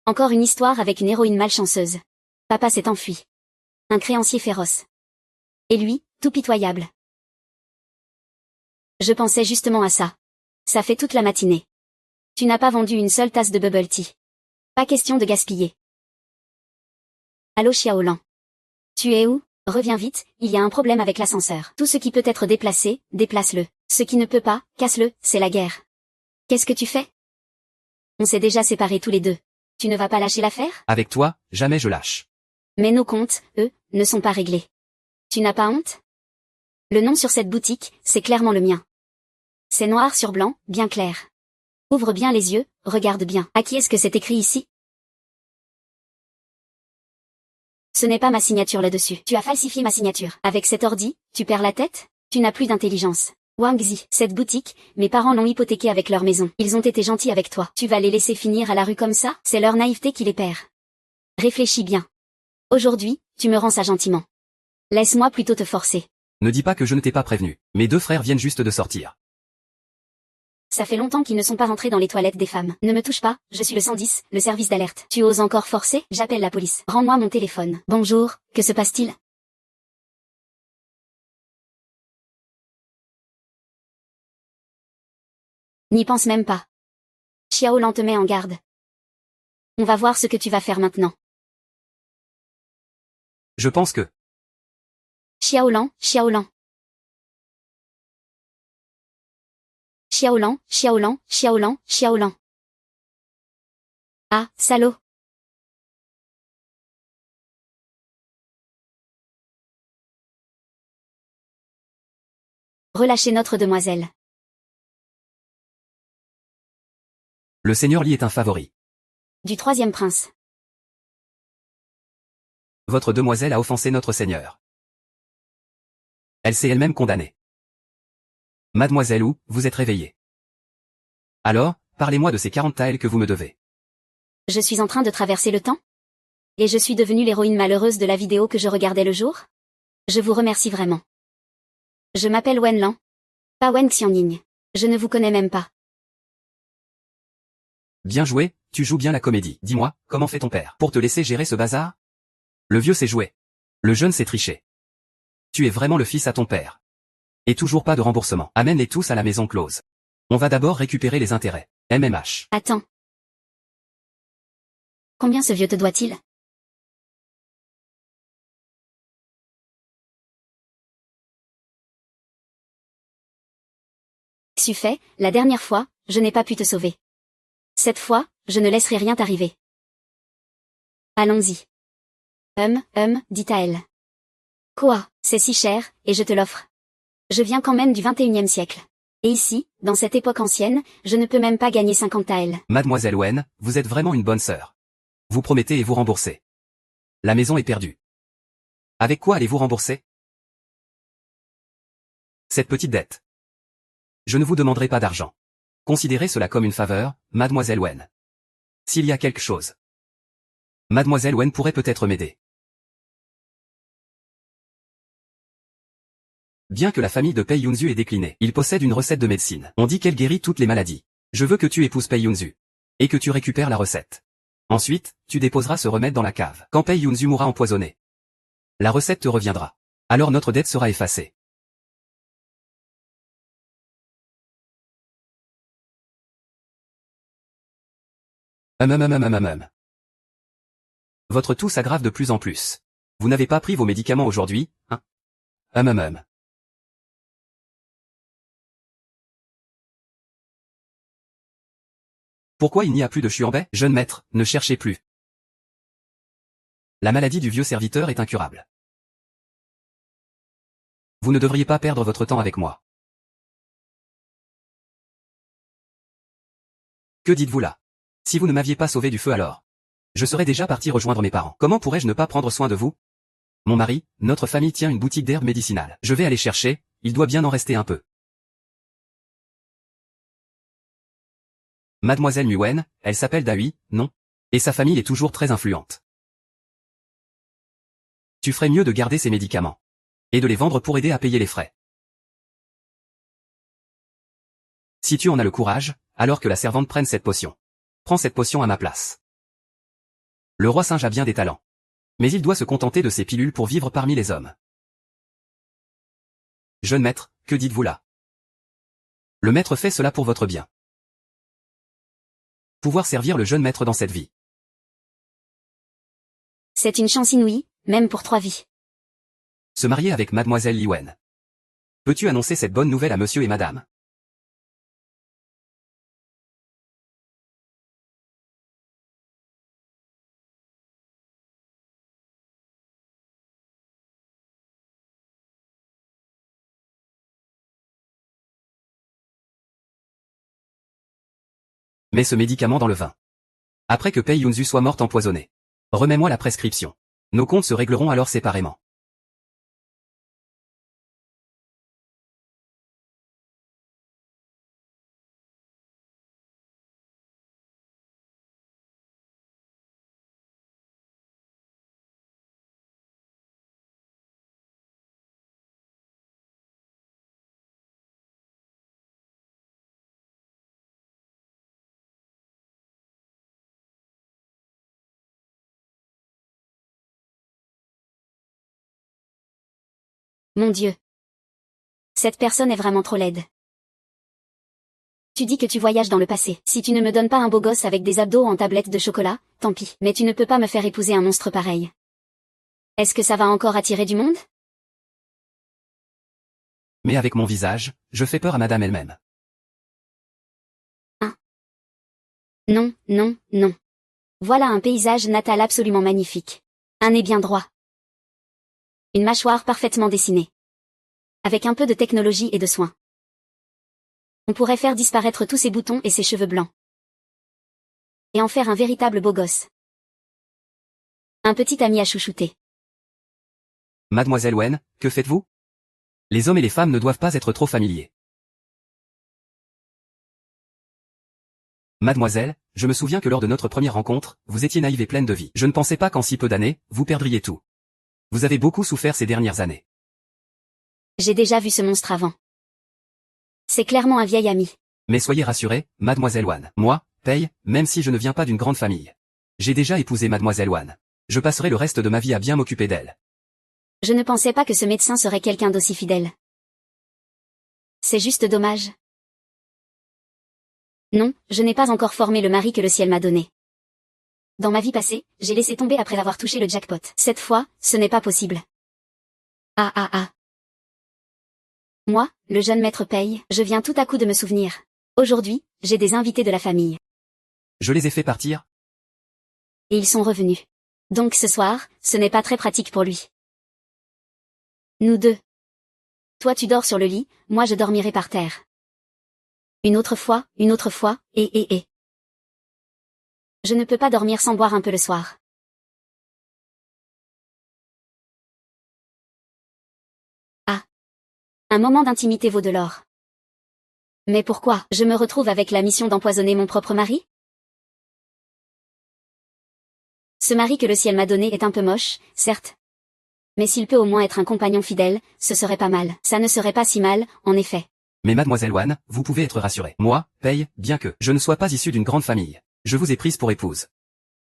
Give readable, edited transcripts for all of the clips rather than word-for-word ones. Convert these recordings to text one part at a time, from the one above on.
Encore une histoire avec une héroïne malchanceuse. Papa s'est enfui. Un créancier féroce. Et lui, tout pitoyable. Je pensais justement à ça. Ça fait toute la matinée. Tu n'as pas vendu une seule tasse de bubble tea. Pas question de gaspiller. Allô Xiaolan. Tu es où? Reviens vite, il y a un problème avec l'ascenseur. Tout ce qui peut être déplacé, déplace-le. Ce qui ne peut pas, casse-le, c'est la guerre. Qu'est-ce que tu fais? On s'est déjà séparés tous les deux. Tu ne vas pas lâcher l'affaire? Avec toi, jamais je lâche. Mais nos comptes, eux, ne sont pas réglés. Tu n'as pas honte? Le nom sur cette boutique, c'est clairement le mien. C'est noir sur blanc, bien clair. Ouvre bien les yeux, regarde bien. À qui est-ce que c'est écrit ici? Ce n'est pas ma signature là-dessus. Tu as falsifié ma signature. Avec cet ordi, tu perds la tête? Tu n'as plus d'intelligence. Wang Zi, cette boutique, mes parents l'ont hypothéquée avec leur maison. Ils ont été gentils avec toi. Tu vas les laisser finir à la rue comme ça? C'est leur naïveté qui les perd. Réfléchis bien. Aujourd'hui, tu me rends ça gentiment. Laisse-moi plutôt te forcer. Ne dis pas que je ne t'ai pas prévenu. Mes deux frères viennent juste de sortir. Ça fait longtemps qu'ils ne sont pas rentrés dans les toilettes des femmes. Ne me touche pas, je suis le 110, le service d'alerte. Tu oses encore forcer? J'appelle la police. Rends-moi mon téléphone. Bonjour, que se passe-t-il? N'y pense même pas. Xiaolan te met en garde. On va voir ce que tu vas faire maintenant. Je pense que... Xiaolan, Xiaolan. Xiaolan, Xiaolan, Xiaolan, Xiaolan. Ah, salaud. Relâchez notre demoiselle. Le seigneur Li est un favori. Du troisième prince. Votre demoiselle a offensé notre seigneur. Elle s'est elle-même condamnée. Mademoiselle Wu, vous êtes réveillée. Alors, parlez-moi de ces 40 taels que vous me devez. Je suis en train de traverser le temps? Et je suis devenue l'héroïne malheureuse de la vidéo que je regardais le jour? Je vous remercie vraiment. Je m'appelle Wen Lan. Pas Wen Xiangning. Je ne vous connais même pas. Bien joué, tu joues bien la comédie. Dis-moi, comment fait ton père pour te laisser gérer ce bazar? Le vieux sait jouer. Le jeune sait tricher. Tu es vraiment le fils à ton père. Et toujours pas de remboursement. Amène-les tous à la maison close. On va d'abord récupérer les intérêts. MMH. Attends. Combien ce vieux te doit-il? Suffit, la dernière fois, je n'ai pas pu te sauver. Cette fois, je ne laisserai rien t'arriver. Allons-y. Dit à elle. Quoi, c'est si cher, et je te l'offre. Je viens quand même du 21e siècle. Et ici, dans cette époque ancienne, je ne peux même pas gagner 50 taels. Mademoiselle Wen, vous êtes vraiment une bonne sœur. Vous promettez et vous remboursez. La maison est perdue. Avec quoi allez-vous rembourser cette petite dette? Je ne vous demanderai pas d'argent. Considérez cela comme une faveur, Mademoiselle Wen. S'il y a quelque chose, Mademoiselle Wen pourrait peut-être m'aider. Bien que la famille de Pei Yunzu ait décliné, il possède une recette de médecine. On dit qu'elle guérit toutes les maladies. Je veux que tu épouses Pei Yunzu. Et que tu récupères la recette. Ensuite, tu déposeras ce remède dans la cave. Quand Pei Yunzu mourra empoisonné, la recette te reviendra. Alors notre dette sera effacée. Votre toux s'aggrave de plus en plus. Vous n'avez pas pris vos médicaments aujourd'hui, hein? Pourquoi il n'y a plus de Xuanbei? Jeune maître, ne cherchez plus. La maladie du vieux serviteur est incurable. Vous ne devriez pas perdre votre temps avec moi. Que dites-vous là? Si vous ne m'aviez pas sauvé du feu alors, je serais déjà parti rejoindre mes parents. Comment pourrais-je ne pas prendre soin de vous? Mon mari, notre famille tient une boutique d'herbes médicinales. Je vais aller chercher, il doit bien en rester un peu. Mademoiselle Nguyen, elle s'appelle Dahui, non? Et sa famille est toujours très influente. Tu ferais mieux de garder ces médicaments. Et de les vendre pour aider à payer les frais. Si tu en as le courage, alors que la servante prenne cette potion. Prends cette potion à ma place. Le roi singe a bien des talents. Mais il doit se contenter de ces pilules pour vivre parmi les hommes. Jeune maître, que dites-vous là? Le maître fait cela pour votre bien. Pouvoir servir le jeune maître dans cette vie. C'est une chance inouïe, même pour 3 vies. Se marier avec mademoiselle Li Wen. Peux-tu annoncer cette bonne nouvelle à monsieur et madame? Mets ce médicament dans le vin. Après que Pei Yunzu soit morte empoisonnée. Remets-moi la prescription. Nos comptes se régleront alors séparément. Mon Dieu. Cette personne est vraiment trop laide. Tu dis que tu voyages dans le passé. Si tu ne me donnes pas un beau gosse avec des abdos en tablette de chocolat, tant pis. Mais tu ne peux pas me faire épouser un monstre pareil. Est-ce que ça va encore attirer du monde? Mais avec mon visage, je fais peur à madame elle-même. Non, non, non. Voilà un paysage natal absolument magnifique. Un nez bien droit. Une mâchoire parfaitement dessinée. Avec un peu de technologie et de soin. On pourrait faire disparaître tous ses boutons et ses cheveux blancs. Et en faire un véritable beau gosse. Un petit ami à chouchouter. Mademoiselle Wen, que faites-vous? Les hommes et les femmes ne doivent pas être trop familiers. Mademoiselle, je me souviens que lors de notre première rencontre, vous étiez naïve et pleine de vie. Je ne pensais pas qu'en si peu d'années, vous perdriez tout. Vous avez beaucoup souffert ces dernières années. J'ai déjà vu ce monstre avant. C'est clairement un vieil ami. Mais soyez rassurée, mademoiselle Wan. Moi, Pei, même si je ne viens pas d'une grande famille. J'ai déjà épousé mademoiselle Wan. Je passerai le reste de ma vie à bien m'occuper d'elle. Je ne pensais pas que ce médecin serait quelqu'un d'aussi fidèle. C'est juste dommage. Non, je n'ai pas encore formé le mari que le ciel m'a donné. Dans ma vie passée, j'ai laissé tomber après avoir touché le jackpot. Cette fois, ce n'est pas possible. Ah ah ah. Moi, le jeune maître Pei, je viens tout à coup de me souvenir. Aujourd'hui, j'ai des invités de la famille. Je les ai fait partir? Et ils sont revenus. Donc ce soir, ce n'est pas très pratique pour lui. Nous deux. Toi tu dors sur le lit, moi je dormirai par terre. Une autre fois, et. Je ne peux pas dormir sans boire un peu le soir. Ah. Un moment d'intimité vaut de l'or. Mais pourquoi je me retrouve avec la mission d'empoisonner mon propre mari? Ce mari que le ciel m'a donné est un peu moche, certes. Mais s'il peut au moins être un compagnon fidèle, ce serait pas mal. Ça ne serait pas si mal, en effet. Mais mademoiselle Wan, vous pouvez être rassurée. Moi, Pei, bien que je ne sois pas issu d'une grande famille, je vous ai prise pour épouse.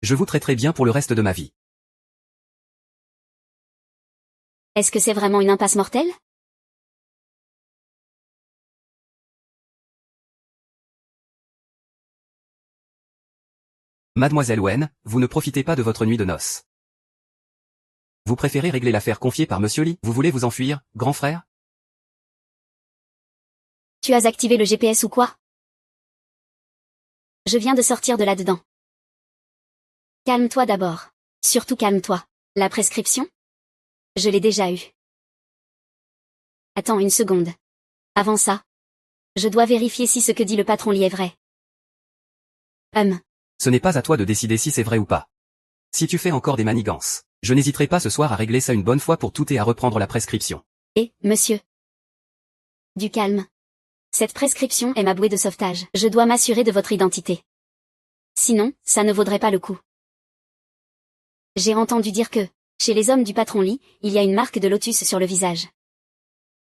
Je vous traiterai bien pour le reste de ma vie. Est-ce que c'est vraiment une impasse mortelle? Mademoiselle Wen, vous ne profitez pas de votre nuit de noces. Vous préférez régler l'affaire confiée par monsieur Li? Vous voulez vous enfuir, grand frère? Tu as activé le GPS ou quoi? Je viens de sortir de là-dedans. Calme-toi d'abord. Surtout calme-toi. La prescription? Je l'ai déjà eue. Attends une seconde. Avant ça, je dois vérifier si ce que dit le patron Li est vrai. Ce n'est pas à toi de décider si c'est vrai ou pas. Si tu fais encore des manigances, je n'hésiterai pas ce soir à régler ça une bonne fois pour toutes et à reprendre la prescription. Monsieur. Du calme. Cette prescription est ma bouée de sauvetage. Je dois m'assurer de votre identité. Sinon, ça ne vaudrait pas le coup. J'ai entendu dire que, chez les hommes du patron Li, il y a une marque de lotus sur le visage.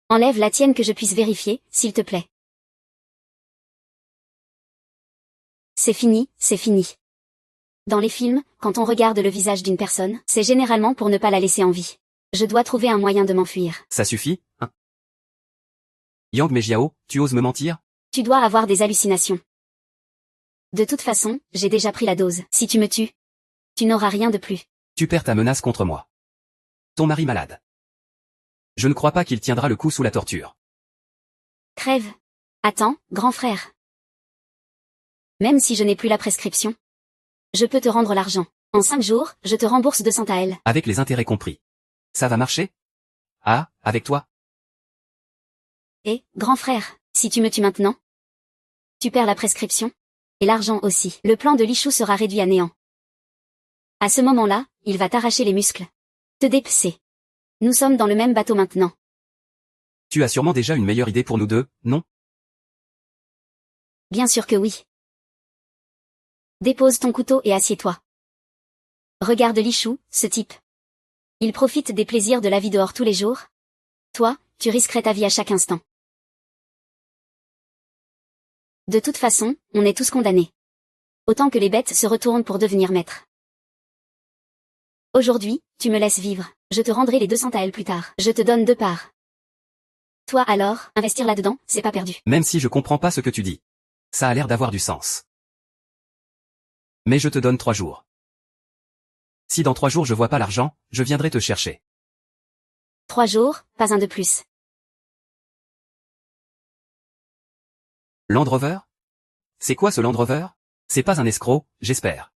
Enlève la tienne que je puisse vérifier, s'il te plaît. C'est fini, c'est fini. Dans les films, quand on regarde le visage d'une personne, c'est généralement pour ne pas la laisser en vie. Je dois trouver un moyen de m'enfuir. Ça suffit, hein? Yang Mejiao, tu oses me mentir? Tu dois avoir des hallucinations. De toute façon, j'ai déjà pris la dose. Si tu me tues, tu n'auras rien de plus. Tu perds ta menace contre moi. Ton mari malade. Je ne crois pas qu'il tiendra le coup sous la torture. Crève. Attends, grand frère. Même si je n'ai plus la prescription, je peux te rendre l'argent. En 5 jours, je te rembourse 200 AL. Avec les intérêts compris. Ça va marcher? Ah, avec toi? Et, grand frère, si tu me tues maintenant, tu perds la prescription. Et l'argent aussi. Le plan de Lichou sera réduit à néant. À ce moment-là, il va t'arracher les muscles. Te dépecer. Nous sommes dans le même bateau maintenant. Tu as sûrement déjà une meilleure idée pour nous deux, non? Bien sûr que oui. Dépose ton couteau et assieds-toi. Regarde Lichou, ce type. Il profite des plaisirs de la vie dehors tous les jours. Toi, tu risquerais ta vie à chaque instant. De toute façon, on est tous condamnés. Autant que les bêtes se retournent pour devenir maîtres. Aujourd'hui, tu me laisses vivre. Je te rendrai les 200 AL plus tard. Je te donne 2 parts. Toi alors, investir là-dedans, c'est pas perdu. Même si je comprends pas ce que tu dis. Ça a l'air d'avoir du sens. Mais je te donne 3 jours. Si dans 3 jours je vois pas l'argent, je viendrai te chercher. 3 jours, pas un de plus. Land Rover? C'est quoi ce Land Rover? C'est pas un escroc, j'espère.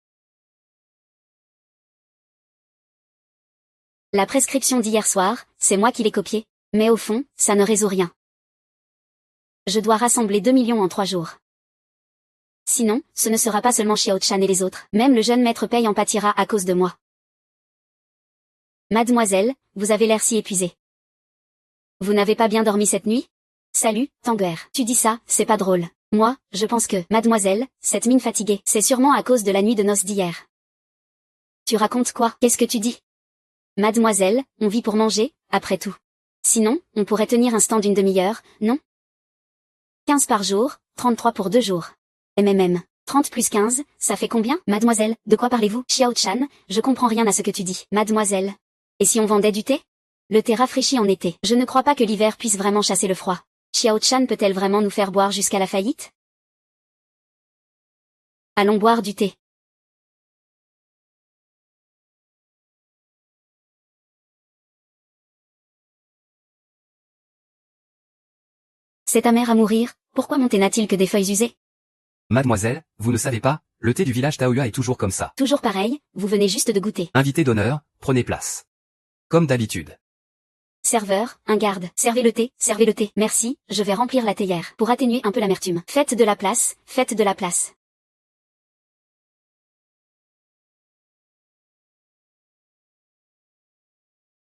La prescription d'hier soir, c'est moi qui l'ai copiée. Mais au fond, ça ne résout rien. Je dois rassembler 2 millions en 3 jours. Sinon, ce ne sera pas seulement Xiao Chan et les autres. Même le jeune maître Pei en pâtira à cause de moi. Mademoiselle, vous avez l'air si épuisée. Vous n'avez pas bien dormi cette nuit? Salut, Tanguer. Tu dis ça, c'est pas drôle. Moi, je pense que, mademoiselle, cette mine fatiguée, c'est sûrement à cause de la nuit de noces d'hier. Tu racontes quoi? Qu'est-ce que tu dis? Mademoiselle, on vit pour manger, après tout. Sinon, on pourrait tenir un stand d'une demi-heure, non? 15 par jour, 33 pour 2 jours. MMM. 30 plus 15, ça fait combien? Mademoiselle, de quoi parlez-vous? Xiao Chan, je comprends rien à ce que tu dis. Mademoiselle. Et si on vendait du thé? Le thé rafraîchit en été. Je ne crois pas que l'hiver puisse vraiment chasser le froid. Xiao Chan peut-elle vraiment nous faire boire jusqu'à la faillite? Allons boire du thé. C'est ta mère à mourir, pourquoi mon thé n'a-t-il que des feuilles usées? Mademoiselle, vous ne savez pas, le thé du village Taoyua est toujours comme ça. Toujours pareil, vous venez juste de goûter. Invité d'honneur, prenez place. Comme d'habitude. Serveur, un garde, servez le thé, merci, je vais remplir la théière, pour atténuer un peu l'amertume. Faites de la place, faites de la place.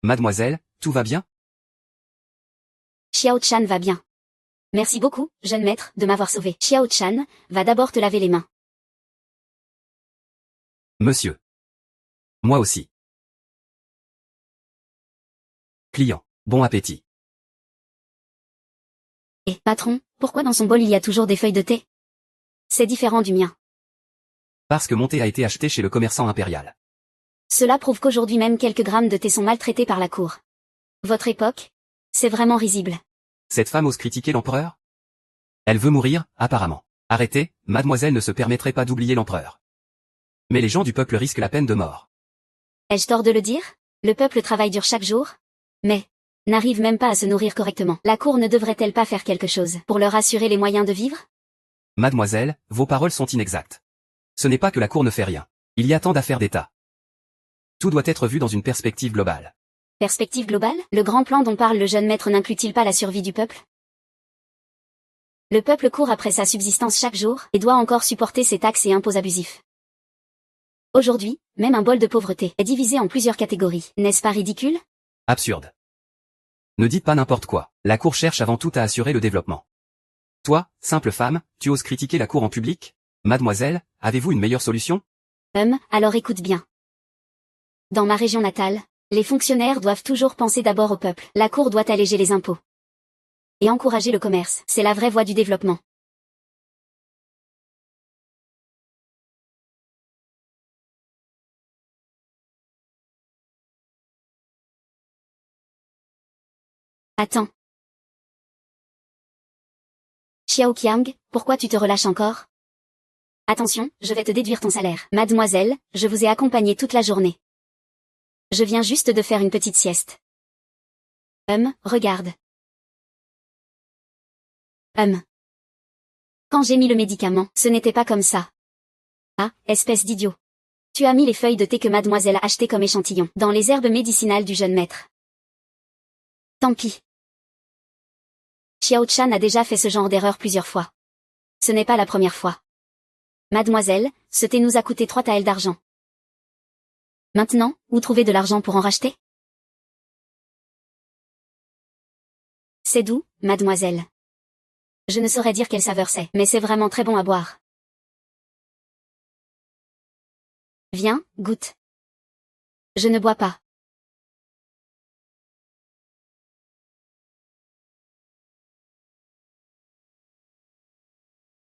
Mademoiselle, tout va bien? Xiao Chan va bien. Merci beaucoup, jeune maître, de m'avoir sauvé. Xiao Chan, va d'abord te laver les mains. Monsieur. Moi aussi. Client. Bon appétit. Et, patron, pourquoi dans son bol il y a toujours des feuilles de thé? C'est différent du mien. Parce que mon thé a été acheté chez le commerçant impérial. Cela prouve qu'aujourd'hui même quelques grammes de thé sont maltraités par la cour. Votre époque? C'est vraiment risible. Cette femme ose critiquer l'empereur? Elle veut mourir, apparemment. Arrêtez, mademoiselle ne se permettrait pas d'oublier l'empereur. Mais les gens du peuple risquent la peine de mort. Ai-je tort de le dire? Le peuple travaille dur chaque jour? Mais, n'arrive même pas à se nourrir correctement. La cour ne devrait-elle pas faire quelque chose pour leur assurer les moyens de vivre? Mademoiselle, vos paroles sont inexactes. Ce n'est pas que la cour ne fait rien. Il y a tant d'affaires d'État. Tout doit être vu dans une perspective globale. Perspective globale? Le grand plan dont parle le jeune maître n'inclut-il pas la survie du peuple? Le peuple court après sa subsistance chaque jour, et doit encore supporter ses taxes et impôts abusifs. Aujourd'hui, même un bol de pauvreté est divisé en plusieurs catégories. N'est-ce pas ridicule? Absurde. Ne dites pas n'importe quoi. La cour cherche avant tout à assurer le développement. Toi, simple femme, tu oses critiquer la cour en public? Mademoiselle, avez-vous une meilleure solution? Alors écoute bien. Dans ma région natale, les fonctionnaires doivent toujours penser d'abord au peuple. La cour doit alléger les impôts. Et encourager le commerce. C'est la vraie voie du développement. Attends. Xiao Qiang, pourquoi tu te relâches encore? Attention, je vais te déduire ton salaire. Mademoiselle, je vous ai accompagnée toute la journée. Je viens juste de faire une petite sieste. Regarde. Quand j'ai mis le médicament, ce n'était pas comme ça. Ah, espèce d'idiot. Tu as mis les feuilles de thé que mademoiselle a achetées comme échantillon dans les herbes médicinales du jeune maître. Tant pis. Xiao Chan a déjà fait ce genre d'erreur plusieurs fois. Ce n'est pas la première fois. Mademoiselle, ce thé nous a coûté 3 taels d'argent. Maintenant, où trouver de l'argent pour en racheter? C'est doux, mademoiselle. Je ne saurais dire quelle saveur c'est, mais c'est vraiment très bon à boire. Viens, goûte. Je ne bois pas.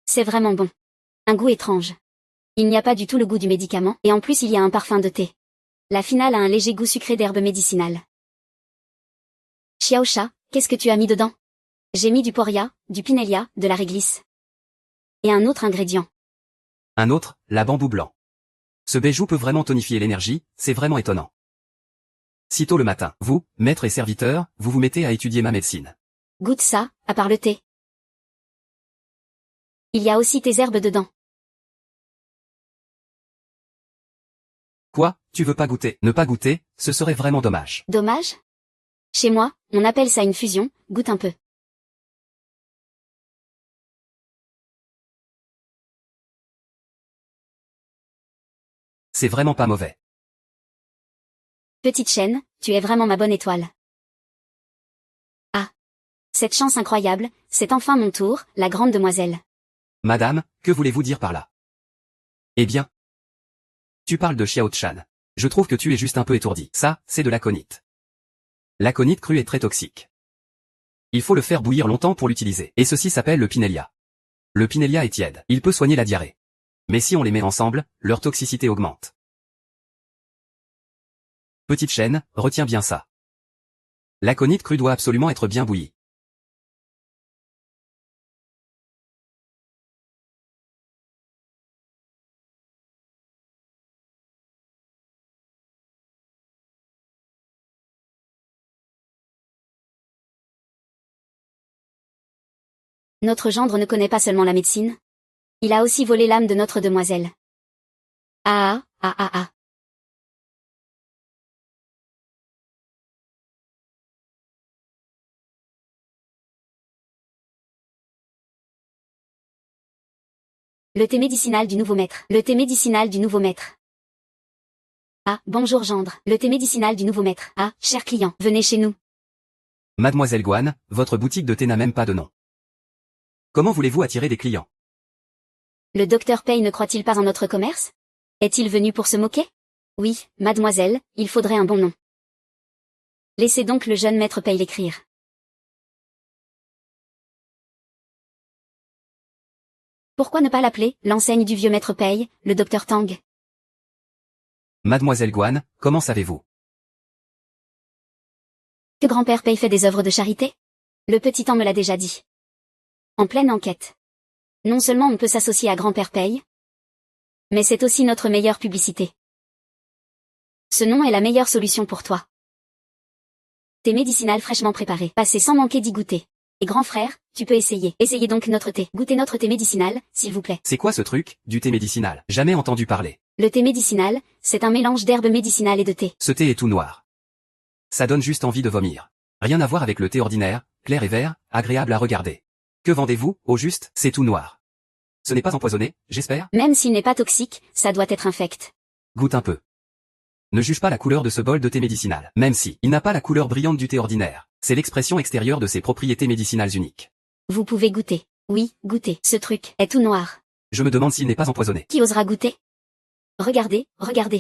C'est vraiment bon. Un goût étrange. Il n'y a pas du tout le goût du médicament, et en plus il y a un parfum de thé. La finale a un léger goût sucré d'herbe médicinale. Xiaosha, qu'est-ce que tu as mis dedans? J'ai mis du poria, du pinelia, de la réglisse. Et un autre ingrédient. Un autre, la bambou blanc. Ce bijou peut vraiment tonifier l'énergie, c'est vraiment étonnant. Sitôt le matin, vous, maître et serviteur, vous vous mettez à étudier ma médecine. Goûte ça, à part le thé. Il y a aussi tes herbes dedans. Quoi, tu veux pas goûter? Ne pas goûter, ce serait vraiment dommage. Dommage? Chez moi, on appelle ça une fusion, goûte un peu. C'est vraiment pas mauvais. Petite chaîne, tu es vraiment ma bonne étoile. Ah. Cette chance incroyable, c'est enfin mon tour, la grande demoiselle. Madame, que voulez-vous dire par là? Eh bien. Tu parles de Xiao Chan. Je trouve que tu es juste un peu étourdi. Ça, c'est de l'aconite. L'aconite crue est très toxique. Il faut le faire bouillir longtemps pour l'utiliser. Et ceci s'appelle le pinelia. Le pinelia est tiède. Il peut soigner la diarrhée. Mais si on les met ensemble, leur toxicité augmente. Petite chaîne, retiens bien ça. L'aconite crue doit absolument être bien bouillie. Notre gendre ne connaît pas seulement la médecine. Il a aussi volé l'âme de notre demoiselle. Ah. Le thé médicinal du nouveau maître. Le thé médicinal du nouveau maître. Ah, bonjour gendre. Le thé médicinal du nouveau maître. Ah, cher client, venez chez nous. Mademoiselle Guan, votre boutique de thé n'a même pas de nom. Comment voulez-vous attirer des clients? Le docteur Pei ne croit-il pas en notre commerce? Est-il venu pour se moquer? Oui, mademoiselle, il faudrait un bon nom. Laissez donc le jeune maître Pei l'écrire. Pourquoi ne pas l'appeler, l'enseigne du vieux maître Pei, le docteur Tang? Mademoiselle Guan, comment savez-vous? Que grand-père Pei fait des œuvres de charité? Le petit Tang me l'a déjà dit. En pleine enquête. Non seulement on peut s'associer à grand-père Pei, mais c'est aussi notre meilleure publicité. Ce nom est la meilleure solution pour toi. Thé médicinal fraîchement préparé, passé sans manquer d'y goûter. Et grand frère, tu peux essayer. Essayez donc notre thé. Goûtez notre thé médicinal, s'il vous plaît. C'est quoi ce truc, du thé médicinal? Jamais entendu parler. Le thé médicinal, c'est un mélange d'herbes médicinales et de thé. Ce thé est tout noir. Ça donne juste envie de vomir. Rien à voir avec le thé ordinaire, clair et vert, agréable à regarder. Que vendez-vous, au juste? C'est tout noir. Ce n'est pas empoisonné, j'espère? Même s'il n'est pas toxique, ça doit être infect. Goûte un peu. Ne juge pas la couleur de ce bol de thé médicinal, même si il n'a pas la couleur brillante du thé ordinaire. C'est l'expression extérieure de ses propriétés médicinales uniques. Vous pouvez goûter. Oui, goûtez. Ce truc est tout noir. Je me demande s'il n'est pas empoisonné. Qui osera goûter? Regardez,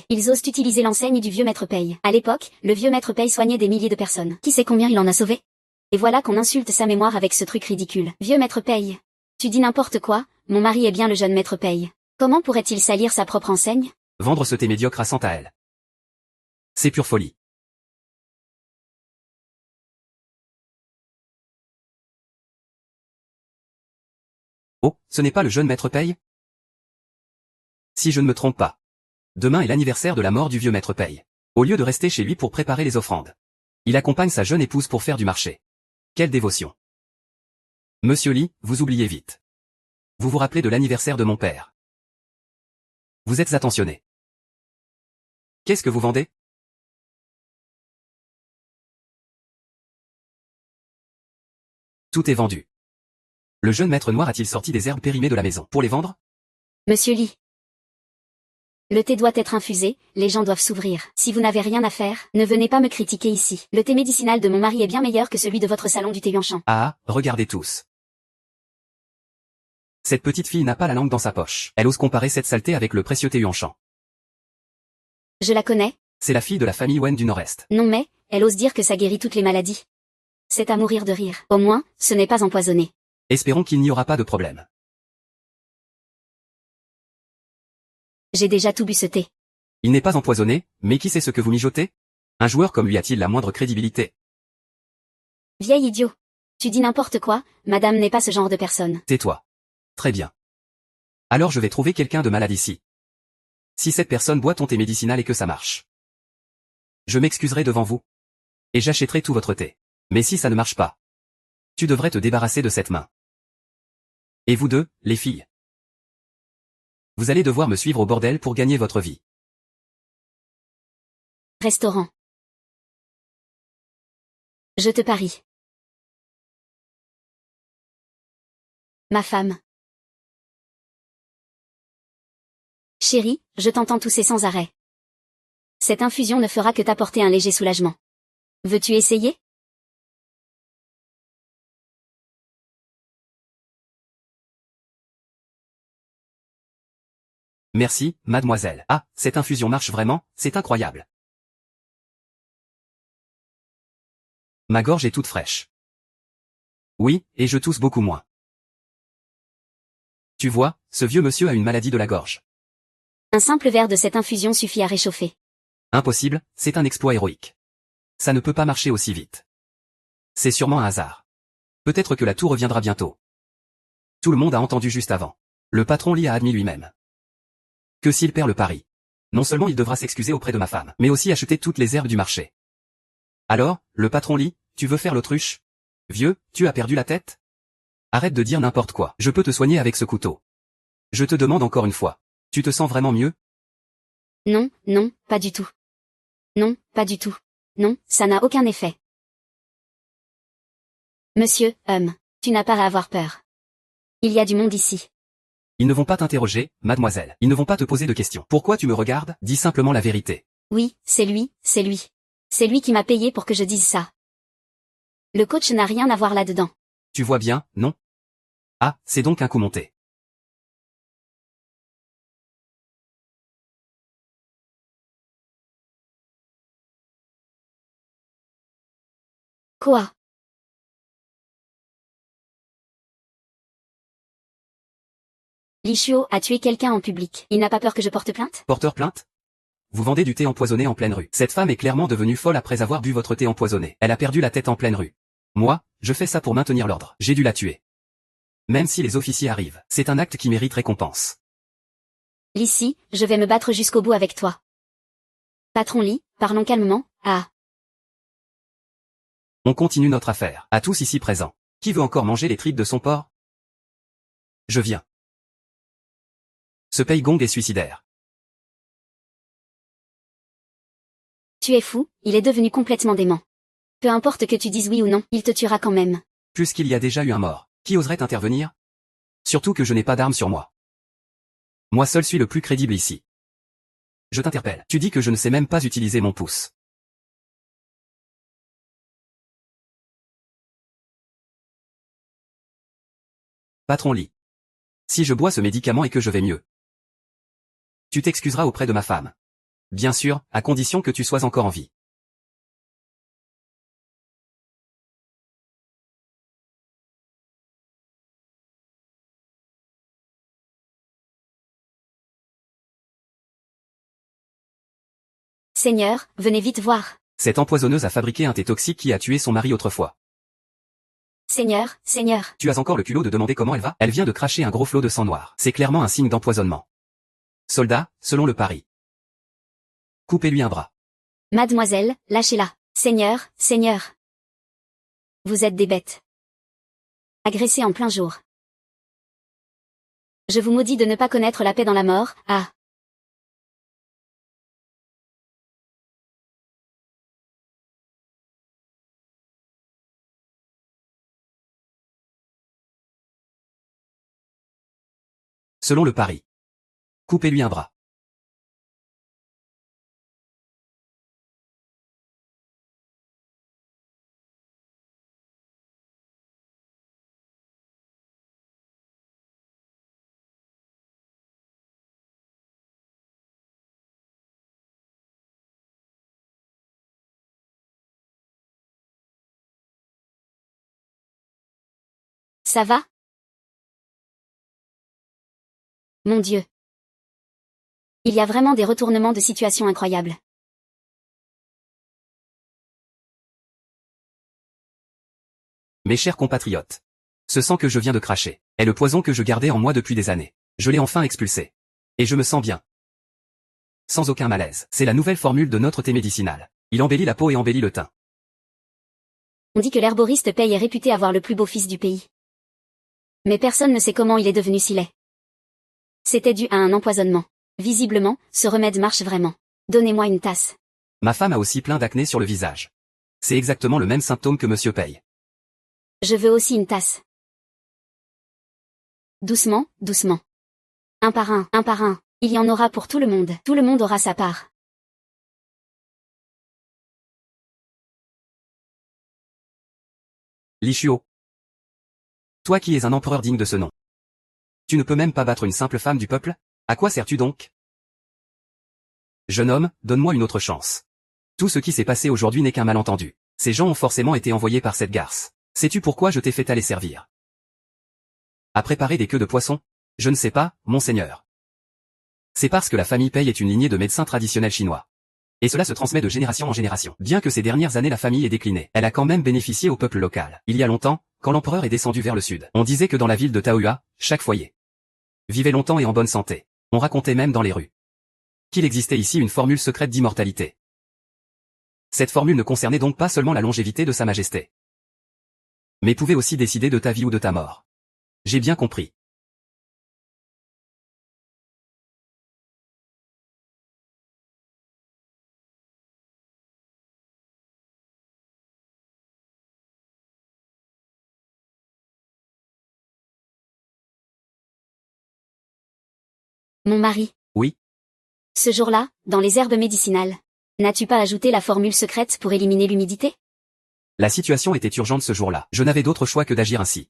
ils osent utiliser l'enseigne du vieux maître Pei. À l'époque, le vieux maître Pei soignait des milliers de personnes. Qui sait combien il en a sauvé? Et voilà qu'on insulte sa mémoire avec ce truc ridicule. Vieux maître Pei. Tu dis n'importe quoi, mon mari est bien le jeune maître Pei. Comment pourrait-il salir sa propre enseigne? Vendre ce thé médiocre à 100 à elle. C'est pure folie. Oh, ce n'est pas le jeune maître Paye? Si je ne me trompe pas. Demain est l'anniversaire de la mort du vieux maître Paye. Au lieu de rester chez lui pour préparer les offrandes, il accompagne sa jeune épouse pour faire du marché. Quelle dévotion. Monsieur Lee, vous oubliez vite. Vous vous rappelez de l'anniversaire de mon père. Vous êtes attentionné. Qu'est-ce que vous vendez? Tout est vendu. Le jeune maître noir a-t-il sorti des herbes périmées de la maison pour les vendre? Monsieur Lee. Le thé doit être infusé, les gens doivent s'ouvrir. Si vous n'avez rien à faire, ne venez pas me critiquer ici. Le thé médicinal de mon mari est bien meilleur que celui de votre salon du thé Yuanshan. Ah, regardez tous. Cette petite fille n'a pas la langue dans sa poche. Elle ose comparer cette saleté avec le précieux thé Yuanshan. Je la connais? C'est la fille de la famille Wen du Nord-Est. Non mais, elle ose dire que ça guérit toutes les maladies. C'est à mourir de rire. Au moins, ce n'est pas empoisonné. Espérons qu'il n'y aura pas de problème. J'ai déjà tout bu ce thé. Il n'est pas empoisonné, mais qui sait ce que vous mijotez? Un joueur comme lui a-t-il la moindre crédibilité? Vieil idiot. Tu dis n'importe quoi, madame n'est pas ce genre de personne. Tais-toi. Très bien. Alors je vais trouver quelqu'un de malade ici. Si cette personne boit ton thé médicinal et que ça marche, je m'excuserai devant vous. Et j'achèterai tout votre thé. Mais si ça ne marche pas, tu devrais te débarrasser de cette main. Et vous deux, les filles, vous allez devoir me suivre au bordel pour gagner votre vie. Restaurant. Je te parie. Ma femme. Chérie, je t'entends tousser sans arrêt. Cette infusion ne fera que t'apporter un léger soulagement. Veux-tu essayer? Merci, mademoiselle. Ah, cette infusion marche vraiment, c'est incroyable. Ma gorge est toute fraîche. Oui, et je tousse beaucoup moins. Tu vois, ce vieux monsieur a une maladie de la gorge. Un simple verre de cette infusion suffit à réchauffer. Impossible, c'est un exploit héroïque. Ça ne peut pas marcher aussi vite. C'est sûrement un hasard. Peut-être que la toux reviendra bientôt. Tout le monde a entendu juste avant. Le patron Lee a admis lui-même que s'il perd le pari, non seulement il devra s'excuser auprès de ma femme, mais aussi acheter toutes les herbes du marché. Alors, le patron Lee, tu veux faire l'autruche? Vieux, tu as perdu la tête? Arrête de dire n'importe quoi. Je peux te soigner avec ce couteau. Je te demande encore une fois. Tu te sens vraiment mieux? Non, non, pas du tout. Non, pas du tout. Non, ça n'a aucun effet. Monsieur, tu n'as pas à avoir peur. Il y a du monde ici. Ils ne vont pas t'interroger, mademoiselle. Ils ne vont pas te poser de questions. Pourquoi tu me regardes? Dis simplement la vérité. Oui, c'est lui, c'est lui. C'est lui qui m'a payé pour que je dise ça. Le coach n'a rien à voir là-dedans. Tu vois bien, non? Ah, c'est donc un coup monté. Quoi? Li Shuo a tué quelqu'un en public. Il n'a pas peur que je porte plainte? Porteur plainte? Vous vendez du thé empoisonné en pleine rue. Cette femme est clairement devenue folle après avoir bu votre thé empoisonné. Elle a perdu la tête en pleine rue. Moi, je fais ça pour maintenir l'ordre. J'ai dû la tuer. Même si les officiers arrivent, c'est un acte qui mérite récompense. Lissy, je vais me battre jusqu'au bout avec toi. Patron Lee, parlons calmement. Ah. On continue notre affaire. À tous ici présents. Qui veut encore manger les tripes de son porc? Je viens. Ce Paigong est suicidaire. Tu es fou, il est devenu complètement dément. Peu importe que tu dises oui ou non, il te tuera quand même. Puisqu'il y a déjà eu un mort, qui oserait intervenir? Surtout que je n'ai pas d'armes sur moi. Moi seul suis le plus crédible ici. Je t'interpelle. Tu dis que je ne sais même pas utiliser mon pouce. Patron Lee. Si je bois ce médicament et que je vais mieux, tu t'excuseras auprès de ma femme. Bien sûr, à condition que tu sois encore en vie. Seigneur, venez vite voir. Cette empoisonneuse a fabriqué un thé toxique qui a tué son mari autrefois. Seigneur, Seigneur. Tu as encore le culot de demander comment elle va? Elle vient de cracher un gros flot de sang noir. C'est clairement un signe d'empoisonnement. Soldat, selon le pari. Coupez-lui un bras. Mademoiselle, lâchez-la. Seigneur, Seigneur. Vous êtes des bêtes. Agressés en plein jour. Je vous maudis de ne pas connaître la paix dans la mort, ah. Selon le pari. Coupez-lui un bras. Ça va? Mon Dieu. Il y a vraiment des retournements de situation incroyables. Mes chers compatriotes. Ce sang que je viens de cracher est le poison que je gardais en moi depuis des années. Je l'ai enfin expulsé. Et je me sens bien. Sans aucun malaise. C'est la nouvelle formule de notre thé médicinal. Il embellit la peau et embellit le teint. On dit que l'herboriste Paye est réputé avoir le plus beau fils du pays. Mais personne ne sait comment il est devenu si laid. C'était dû à un empoisonnement. Visiblement, ce remède marche vraiment. Donnez-moi une tasse. Ma femme a aussi plein d'acné sur le visage. C'est exactement le même symptôme que Monsieur Paye. Je veux aussi une tasse. Doucement, doucement. Un par un, un par un. Il y en aura pour tout le monde. Tout le monde aura sa part. Lichuo. Toi qui es un empereur digne de ce nom. Tu ne peux même pas battre une simple femme du peuple? À quoi sers-tu donc? Jeune homme, donne-moi une autre chance. Tout ce qui s'est passé aujourd'hui n'est qu'un malentendu. Ces gens ont forcément été envoyés par cette garce. Sais-tu pourquoi je t'ai fait aller servir? À préparer des queues de poisson? Je ne sais pas, monseigneur. C'est parce que la famille Paye est une lignée de médecins traditionnels chinois. Et cela se transmet de génération en génération. Bien que ces dernières années la famille ait décliné, elle a quand même bénéficié au peuple local. Il y a longtemps, quand l'empereur est descendu vers le sud, on disait que dans la ville de Taoyuan, chaque foyer vivait longtemps et en bonne santé. On racontait même dans les rues qu'il existait ici une formule secrète d'immortalité. Cette formule ne concernait donc pas seulement la longévité de Sa Majesté, mais pouvait aussi décider de ta vie ou de ta mort. J'ai bien compris. Mon mari. Oui. Ce jour-là, dans les herbes médicinales, n'as-tu pas ajouté la formule secrète pour éliminer l'humidité? La situation était urgente ce jour-là. Je n'avais d'autre choix que d'agir ainsi.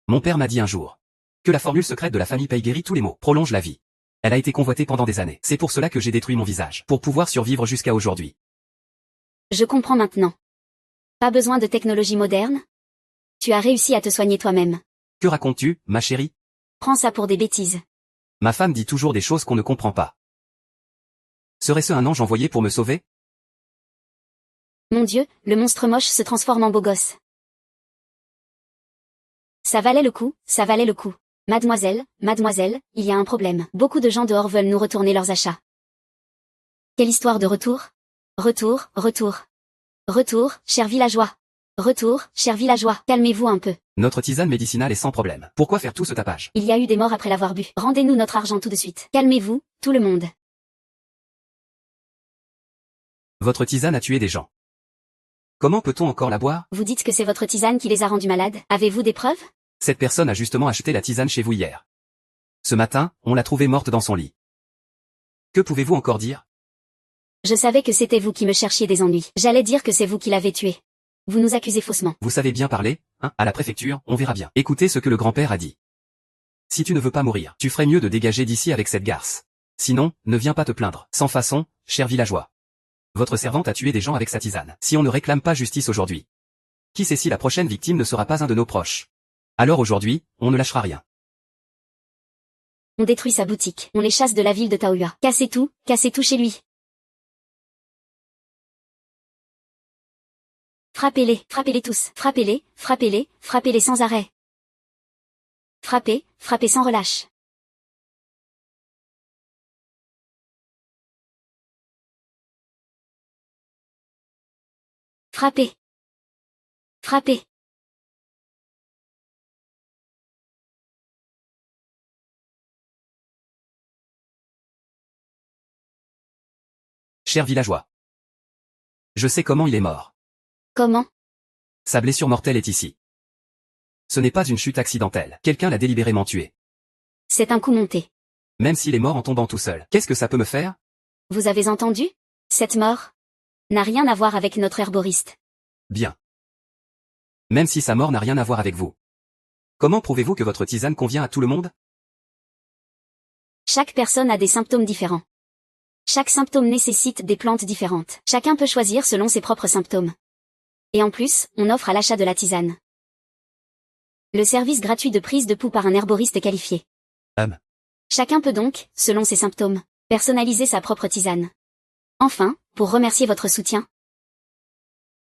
Mon père m'a dit un jour que la formule secrète de la famille Paye guérit tous les maux, prolonge la vie. Elle a été convoitée pendant des années. C'est pour cela que j'ai détruit mon visage, pour pouvoir survivre jusqu'à aujourd'hui. Je comprends maintenant. Pas besoin de technologie moderne? Tu as réussi à te soigner toi-même. Que racontes-tu, ma chérie? Prends ça pour des bêtises. Ma femme dit toujours des choses qu'on ne comprend pas. Serait-ce un ange envoyé pour me sauver? Mon Dieu, le monstre moche se transforme en beau gosse. Ça valait le coup, ça valait le coup. Mademoiselle, mademoiselle, il y a un problème. Beaucoup de gens dehors veulent nous retourner leurs achats. Quelle histoire de retour? Retour, retour. Retour, chers villageois. Retour, chers villageois. Calmez-vous un peu. Notre tisane médicinale est sans problème. Pourquoi faire tout ce tapage? Il y a eu des morts après l'avoir bu. Rendez-nous notre argent tout de suite. Calmez-vous, tout le monde. Votre tisane a tué des gens. Comment peut-on encore la boire? Vous dites que c'est votre tisane qui les a rendus malades. Avez-vous des preuves? Cette personne a justement acheté la tisane chez vous hier. Ce matin, on l'a trouvée morte dans son lit. Que pouvez-vous encore dire? Je savais que c'était vous qui me cherchiez des ennuis. J'allais dire que c'est vous qui l'avez tué. Vous nous accusez faussement. Vous savez bien parler, hein? À la préfecture, on verra bien. Écoutez ce que le grand-père a dit. Si tu ne veux pas mourir, tu ferais mieux de dégager d'ici avec cette garce. Sinon, ne viens pas te plaindre. Sans façon, cher villageois. Votre servante a tué des gens avec sa tisane. Si on ne réclame pas justice aujourd'hui, qui sait si la prochaine victime ne sera pas un de nos proches? Alors aujourd'hui, on ne lâchera rien. On détruit sa boutique. On les chasse de la ville de Taoyuan. Cassez tout chez lui. Frappez-les, frappez-les tous, frappez-les, frappez-les, frappez-les sans arrêt. Frappez, frappez sans relâche. Frappez. Frappez. Cher villageois. Je sais comment il est mort. Comment? Sa blessure mortelle est ici. Ce n'est pas une chute accidentelle. Quelqu'un l'a délibérément tué. C'est un coup monté. Même s'il est mort en tombant tout seul. Qu'est-ce que ça peut me faire? Vous avez entendu? Cette mort n'a rien à voir avec notre herboriste. Bien. Même si sa mort n'a rien à voir avec vous. Comment prouvez-vous que votre tisane convient à tout le monde? Chaque personne a des symptômes différents. Chaque symptôme nécessite des plantes différentes. Chacun peut choisir selon ses propres symptômes. Et en plus, on offre à l'achat de la tisane le service gratuit de prise de pouls par un herboriste qualifié. Chacun peut donc, selon ses symptômes, personnaliser sa propre tisane. Enfin, pour remercier votre soutien,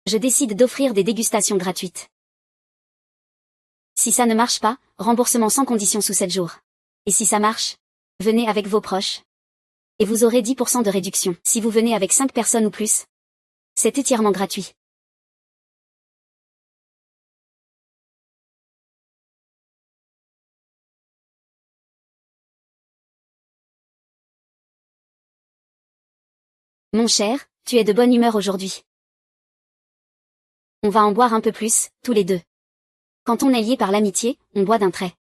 je décide d'offrir des dégustations gratuites. Si ça ne marche pas, remboursement sans condition sous 7 jours. Et si ça marche, venez avec vos proches. Et vous aurez 10% de réduction. Si vous venez avec 5 personnes ou plus, c'est entièrement gratuit. Mon cher, tu es de bonne humeur aujourd'hui. On va en boire un peu plus, tous les deux. Quand on est lié par l'amitié, on boit d'un trait.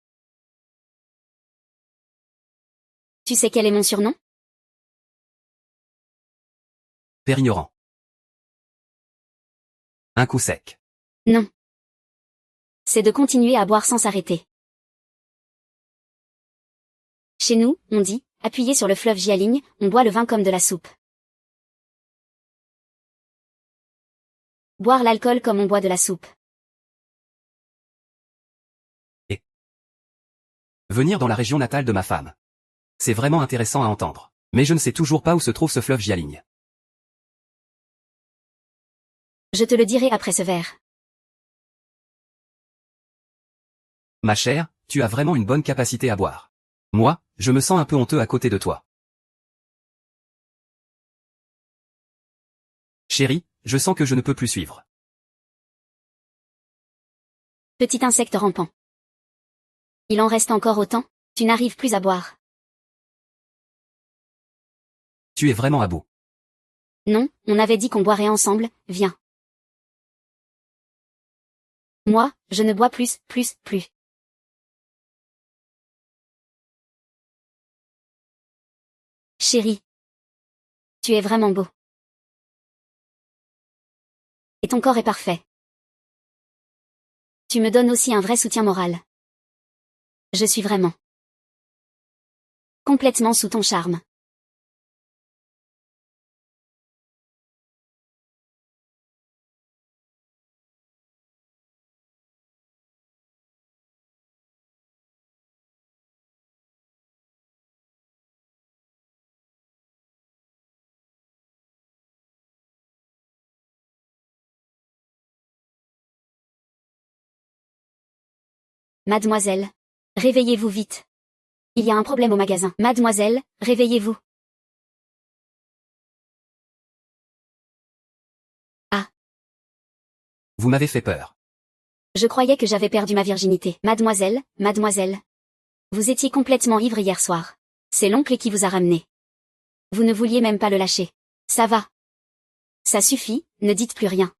Tu sais quel est mon surnom? Père ignorant. Un coup sec. Non. C'est de continuer à boire sans s'arrêter. Chez nous, on dit, appuyé sur le fleuve Jialing, on boit le vin comme de la soupe. Boire l'alcool comme on boit de la soupe. Et venir dans la région natale de ma femme. C'est vraiment intéressant à entendre. Mais je ne sais toujours pas où se trouve ce fleuve Jialing. Je te le dirai après ce verre. Ma chère, tu as vraiment une bonne capacité à boire. Moi, je me sens un peu honteux à côté de toi. Chérie, je sens que je ne peux plus suivre. Petit insecte rampant. Il en reste encore autant? Tu n'arrives plus à boire. Tu es vraiment à bout. Non, on avait dit qu'on boirait ensemble, viens. Moi, je ne bois plus. Chérie. Tu es vraiment beau. Et ton corps est parfait. Tu me donnes aussi un vrai soutien moral. Je suis vraiment complètement sous ton charme. Mademoiselle, réveillez-vous vite. Il y a un problème au magasin. Mademoiselle, réveillez-vous. Ah. Vous m'avez fait peur. Je croyais que j'avais perdu ma virginité. Mademoiselle, mademoiselle. Vous étiez complètement ivre hier soir. C'est l'oncle qui vous a ramené. Vous ne vouliez même pas le lâcher. Ça va. Ça suffit, ne dites plus rien.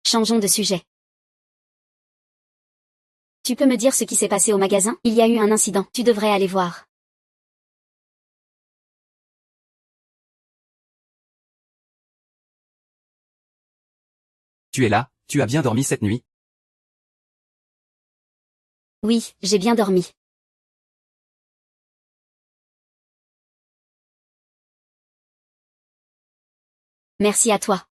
Changeons de sujet. Tu peux me dire ce qui s'est passé au magasin? Il y a eu un incident. Tu devrais aller voir. Tu es là, tu as bien dormi cette nuit? Oui, j'ai bien dormi. Merci à toi.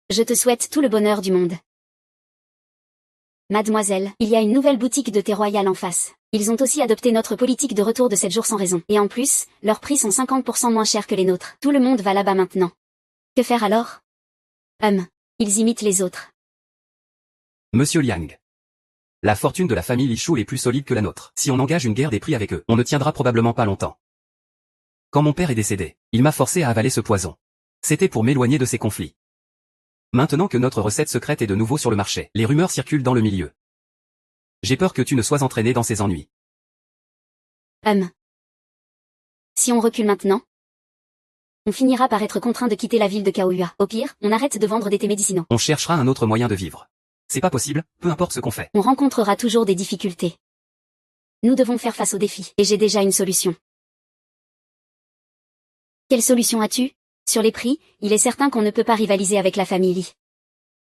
Je te souhaite tout le bonheur du monde. Mademoiselle, il y a une nouvelle boutique de thé royal en face. Ils ont aussi adopté notre politique de retour de 7 jours sans raison. Et en plus, leurs prix sont 50% moins chers que les nôtres. Tout le monde va là-bas maintenant. Que faire alors? Ils imitent les autres. Monsieur Liang. La fortune de la famille Li Shu est plus solide que la nôtre. Si on engage une guerre des prix avec eux, on ne tiendra probablement pas longtemps. Quand mon père est décédé, il m'a forcé à avaler ce poison. C'était pour m'éloigner de ces conflits. Maintenant que notre recette secrète est de nouveau sur le marché, les rumeurs circulent dans le milieu. J'ai peur que tu ne sois entraîné dans ces ennuis. Si on recule maintenant, on finira par être contraint de quitter la ville de Kaohua. Au pire, on arrête de vendre des thés médicinaux. On cherchera un autre moyen de vivre. C'est pas possible, peu importe ce qu'on fait. On rencontrera toujours des difficultés. Nous devons faire face aux défis, et j'ai déjà une solution. Quelle solution as-tu? Sur les prix, il est certain qu'on ne peut pas rivaliser avec la famille Li.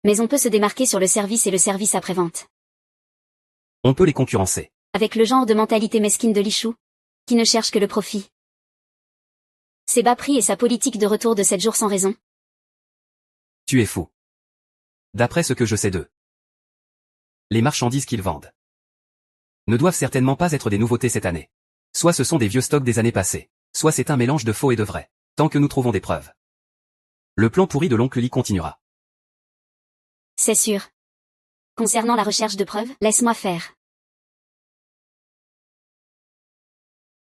Mais on peut se démarquer sur le service et le service après-vente. On peut les concurrencer. Avec le genre de mentalité mesquine de Li Shu, qui ne cherche que le profit. Ses bas prix et sa politique de retour de 7 jours sans raison. Tu es fou. D'après ce que je sais d'eux, les marchandises qu'ils vendent ne doivent certainement pas être des nouveautés cette année. Soit ce sont des vieux stocks des années passées, soit c'est un mélange de faux et de vrai, tant que nous trouvons des preuves. Le plan pourri de l'oncle Li continuera. C'est sûr. Concernant la recherche de preuves, laisse-moi faire.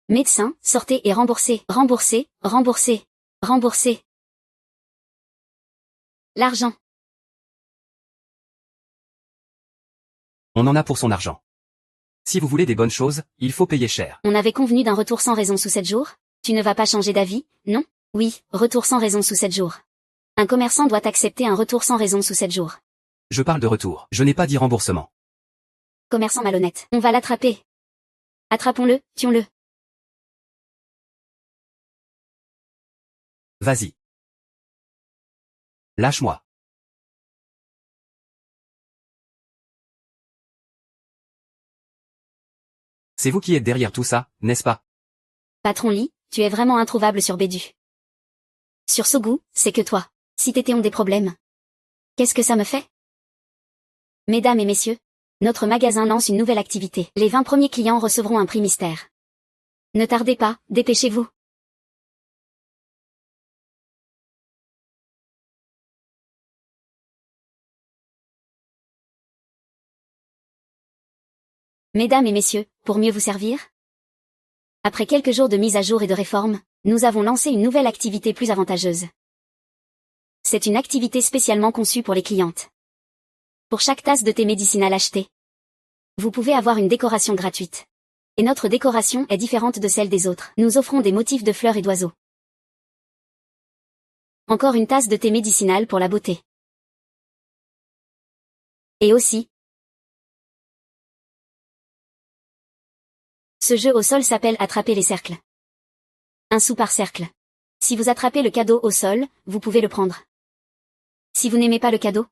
Médecin, sortez et remboursez, remboursez, remboursez, remboursez. L'argent. On en a pour son argent. Si vous voulez des bonnes choses, il faut payer cher. On avait convenu d'un retour sans raison sous 7 jours? Tu ne vas pas changer d'avis, non? Oui, retour sans raison sous 7 jours. Un commerçant doit accepter un retour sans raison sous 7 jours. Je parle de retour, je n'ai pas dit remboursement. Commerçant malhonnête. On va l'attraper. Attrapons-le, tuons-le. Vas-y. Lâche-moi. C'est vous qui êtes derrière tout ça, n'est-ce pas? Patron Li, tu es vraiment introuvable sur Bédu. Sur Sogu, c'est que toi. Si t'étais ont des problèmes. Qu'est-ce que ça me fait? Mesdames et messieurs, notre magasin lance une nouvelle activité. Les 20 premiers clients recevront un prix mystère. Ne tardez pas, dépêchez-vous. Mesdames et messieurs, pour mieux vous servir? Après quelques jours de mise à jour et de réforme, nous avons lancé une nouvelle activité plus avantageuse. C'est une activité spécialement conçue pour les clientes. Pour chaque tasse de thé médicinal achetée, vous pouvez avoir une décoration gratuite. Et notre décoration est différente de celle des autres. Nous offrons des motifs de fleurs et d'oiseaux. Encore une tasse de thé médicinal pour la beauté. Et aussi, ce jeu au sol s'appelle Attraper les cercles. 1 sou par cercle. Si vous attrapez le cadeau au sol, vous pouvez le prendre. Si vous n'aimez pas le cadeau,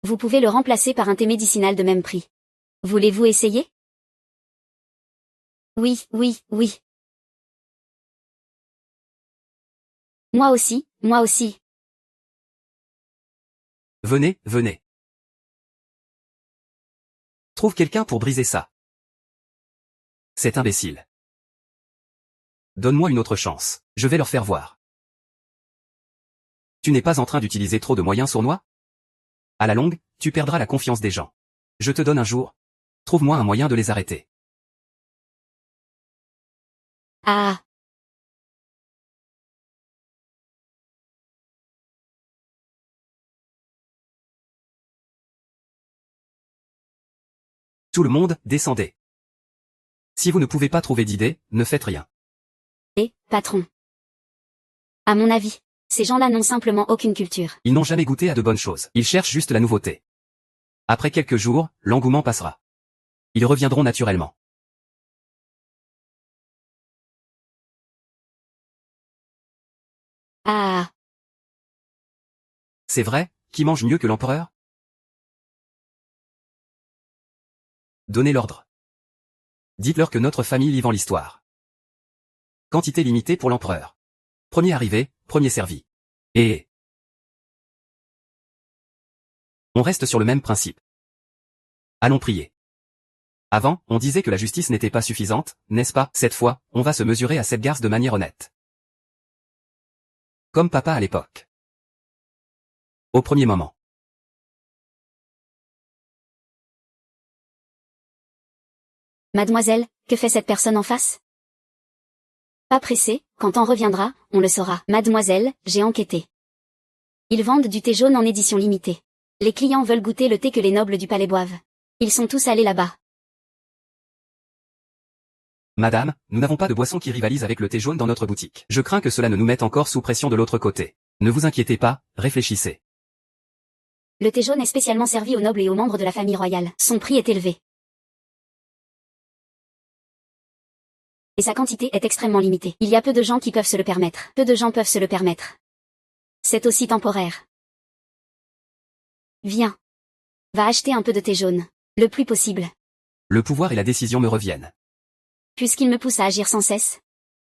vous pouvez le remplacer par un thé médicinal de même prix. Voulez-vous essayer? Oui, oui, oui. Moi aussi, moi aussi. Venez, venez. Trouve quelqu'un pour briser ça. C'est imbécile. Donne-moi une autre chance, je vais leur faire voir. Tu n'es pas en train d'utiliser trop de moyens sournois? À la longue, tu perdras la confiance des gens. Je te donne un jour. Trouve-moi un moyen de les arrêter. Ah. Tout le monde, descendez. Si vous ne pouvez pas trouver d'idée, ne faites rien. Et, patron. À mon avis, ces gens-là n'ont simplement aucune culture. Ils n'ont jamais goûté à de bonnes choses. Ils cherchent juste la nouveauté. Après quelques jours, l'engouement passera. Ils reviendront naturellement. Ah. C'est vrai, qui mange mieux que l'empereur? Donnez l'ordre. Dites-leur que notre famille lit vend l'histoire. Quantité limitée pour l'empereur. Premier arrivé, premier servi. Et on reste sur le même principe. Allons prier. Avant, on disait que la justice n'était pas suffisante, n'est-ce pas? Cette fois, on va se mesurer à cette garce de manière honnête. Comme papa à l'époque. Au premier moment. Mademoiselle, que fait cette personne en face? Pas pressé, quand on reviendra, on le saura. Mademoiselle, j'ai enquêté. Ils vendent du thé jaune en édition limitée. Les clients veulent goûter le thé que les nobles du palais boivent. Ils sont tous allés là-bas. Madame, nous n'avons pas de boisson qui rivalise avec le thé jaune dans notre boutique. Je crains que cela ne nous mette encore sous pression de l'autre côté. Ne vous inquiétez pas, réfléchissez. Le thé jaune est spécialement servi aux nobles et aux membres de la famille royale. Son prix est élevé. Et sa quantité est extrêmement limitée. Il y a peu de gens qui peuvent se le permettre. Peu de gens peuvent se le permettre. C'est aussi temporaire. Viens. Va acheter un peu de thé jaune. Le plus possible. Le pouvoir et la décision me reviennent. Puisqu'il me pousse à agir sans cesse.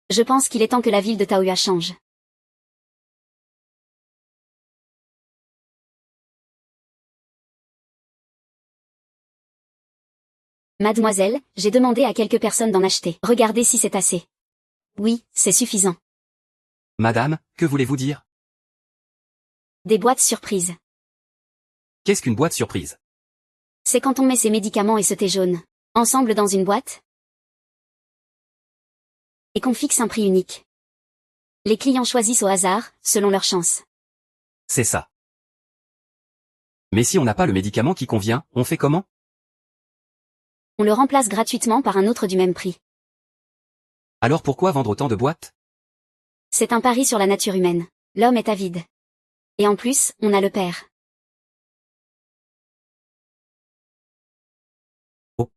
Je pense qu'il est temps que la ville de Taoyuan change. Mademoiselle, j'ai demandé à quelques personnes d'en acheter. Regardez si c'est assez. Oui, c'est suffisant. Madame, que voulez-vous dire? Des boîtes surprises. Qu'est-ce qu'une boîte surprise? C'est quand on met ses médicaments et ce thé jaune ensemble dans une boîte et qu'on fixe un prix unique. Les clients choisissent au hasard, selon leur chance. C'est ça. Mais si on n'a pas le médicament qui convient, on fait comment? On le remplace gratuitement par un autre du même prix. Alors pourquoi vendre autant de boîtes? C'est un pari sur la nature humaine. L'homme est avide. Et en plus, on a le père. Oh.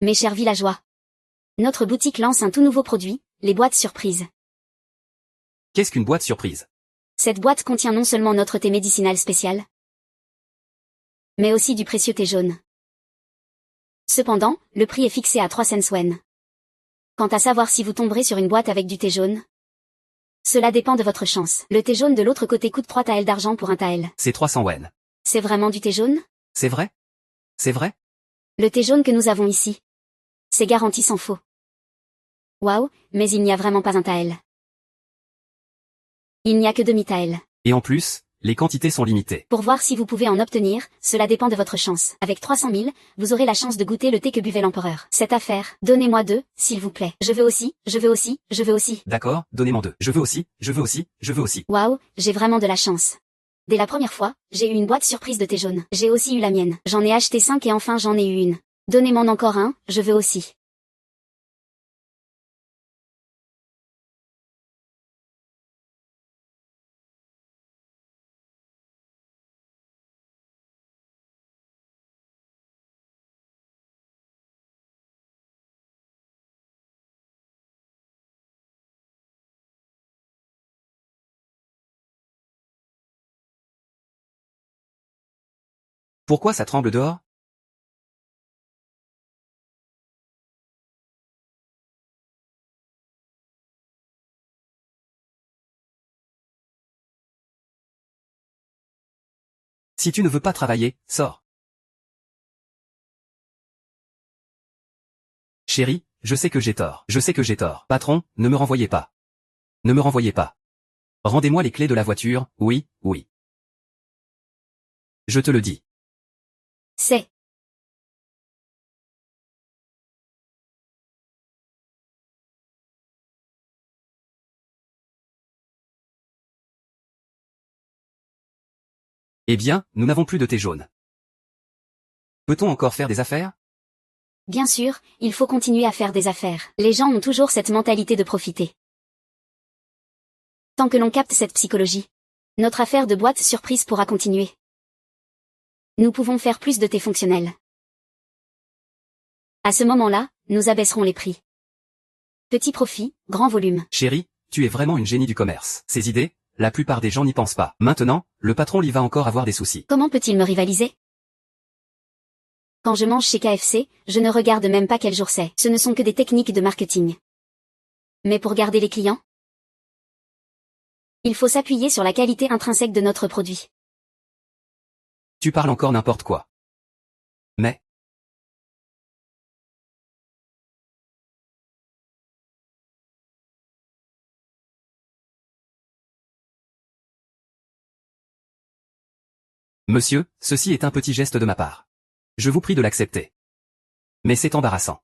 Mes chers villageois. Notre boutique lance un tout nouveau produit, les boîtes surprises. Qu'est-ce qu'une boîte surprise? Cette boîte contient non seulement notre thé médicinal spécial, mais aussi du précieux thé jaune. Cependant, le prix est fixé à 3 cents wen. Quant à savoir si vous tomberez sur une boîte avec du thé jaune, cela dépend de votre chance. Le thé jaune de l'autre côté coûte 3 taels d'argent pour un tael. C'est 300 wen. C'est vraiment du thé jaune? C'est vrai? C'est vrai? Le thé jaune que nous avons ici. C'est garanti sans faux. Waouh, mais il n'y a vraiment pas un tael. Il n'y a que demi-tael. Et en plus, les quantités sont limitées. Pour voir si vous pouvez en obtenir, cela dépend de votre chance. Avec 300 000, vous aurez la chance de goûter le thé que buvait l'empereur. Cette affaire, donnez-moi deux, s'il vous plaît. Je veux aussi, je veux aussi, je veux aussi. D'accord, donnez-moi deux. Je veux aussi, je veux aussi, je veux aussi. Waouh, j'ai vraiment de la chance. Dès la première fois, j'ai eu une boîte surprise de thé jaune. J'ai aussi eu la mienne. J'en ai acheté 5 et enfin j'en ai eu une. Donnez-moi encore un, je veux aussi. Pourquoi ça tremble dehors? Si tu ne veux pas travailler, sors. Chérie, je sais que j'ai tort. Je sais que j'ai tort. Patron, ne me renvoyez pas. Ne me renvoyez pas. Rendez-moi les clés de la voiture, oui, oui. Je te le dis. C'est. Eh bien, nous n'avons plus de thé jaune. Peut-on encore faire des affaires? Bien sûr, il faut continuer à faire des affaires. Les gens ont toujours cette mentalité de profiter. Tant que l'on capte cette psychologie, notre affaire de boîte surprise pourra continuer. Nous pouvons faire plus de thé fonctionnel. À ce moment-là, nous abaisserons les prix. Petit profit, grand volume. Chérie, tu es vraiment une génie du commerce. Ces idées, la plupart des gens n'y pensent pas. Maintenant, le patron lui va encore avoir des soucis. Comment peut-il me rivaliser? Quand je mange chez KFC, je ne regarde même pas quel jour c'est. Ce ne sont que des techniques de marketing. Mais pour garder les clients, il faut s'appuyer sur la qualité intrinsèque de notre produit. Tu parles encore n'importe quoi. Mais, Monsieur, ceci est un petit geste de ma part. Je vous prie de l'accepter. Mais c'est embarrassant.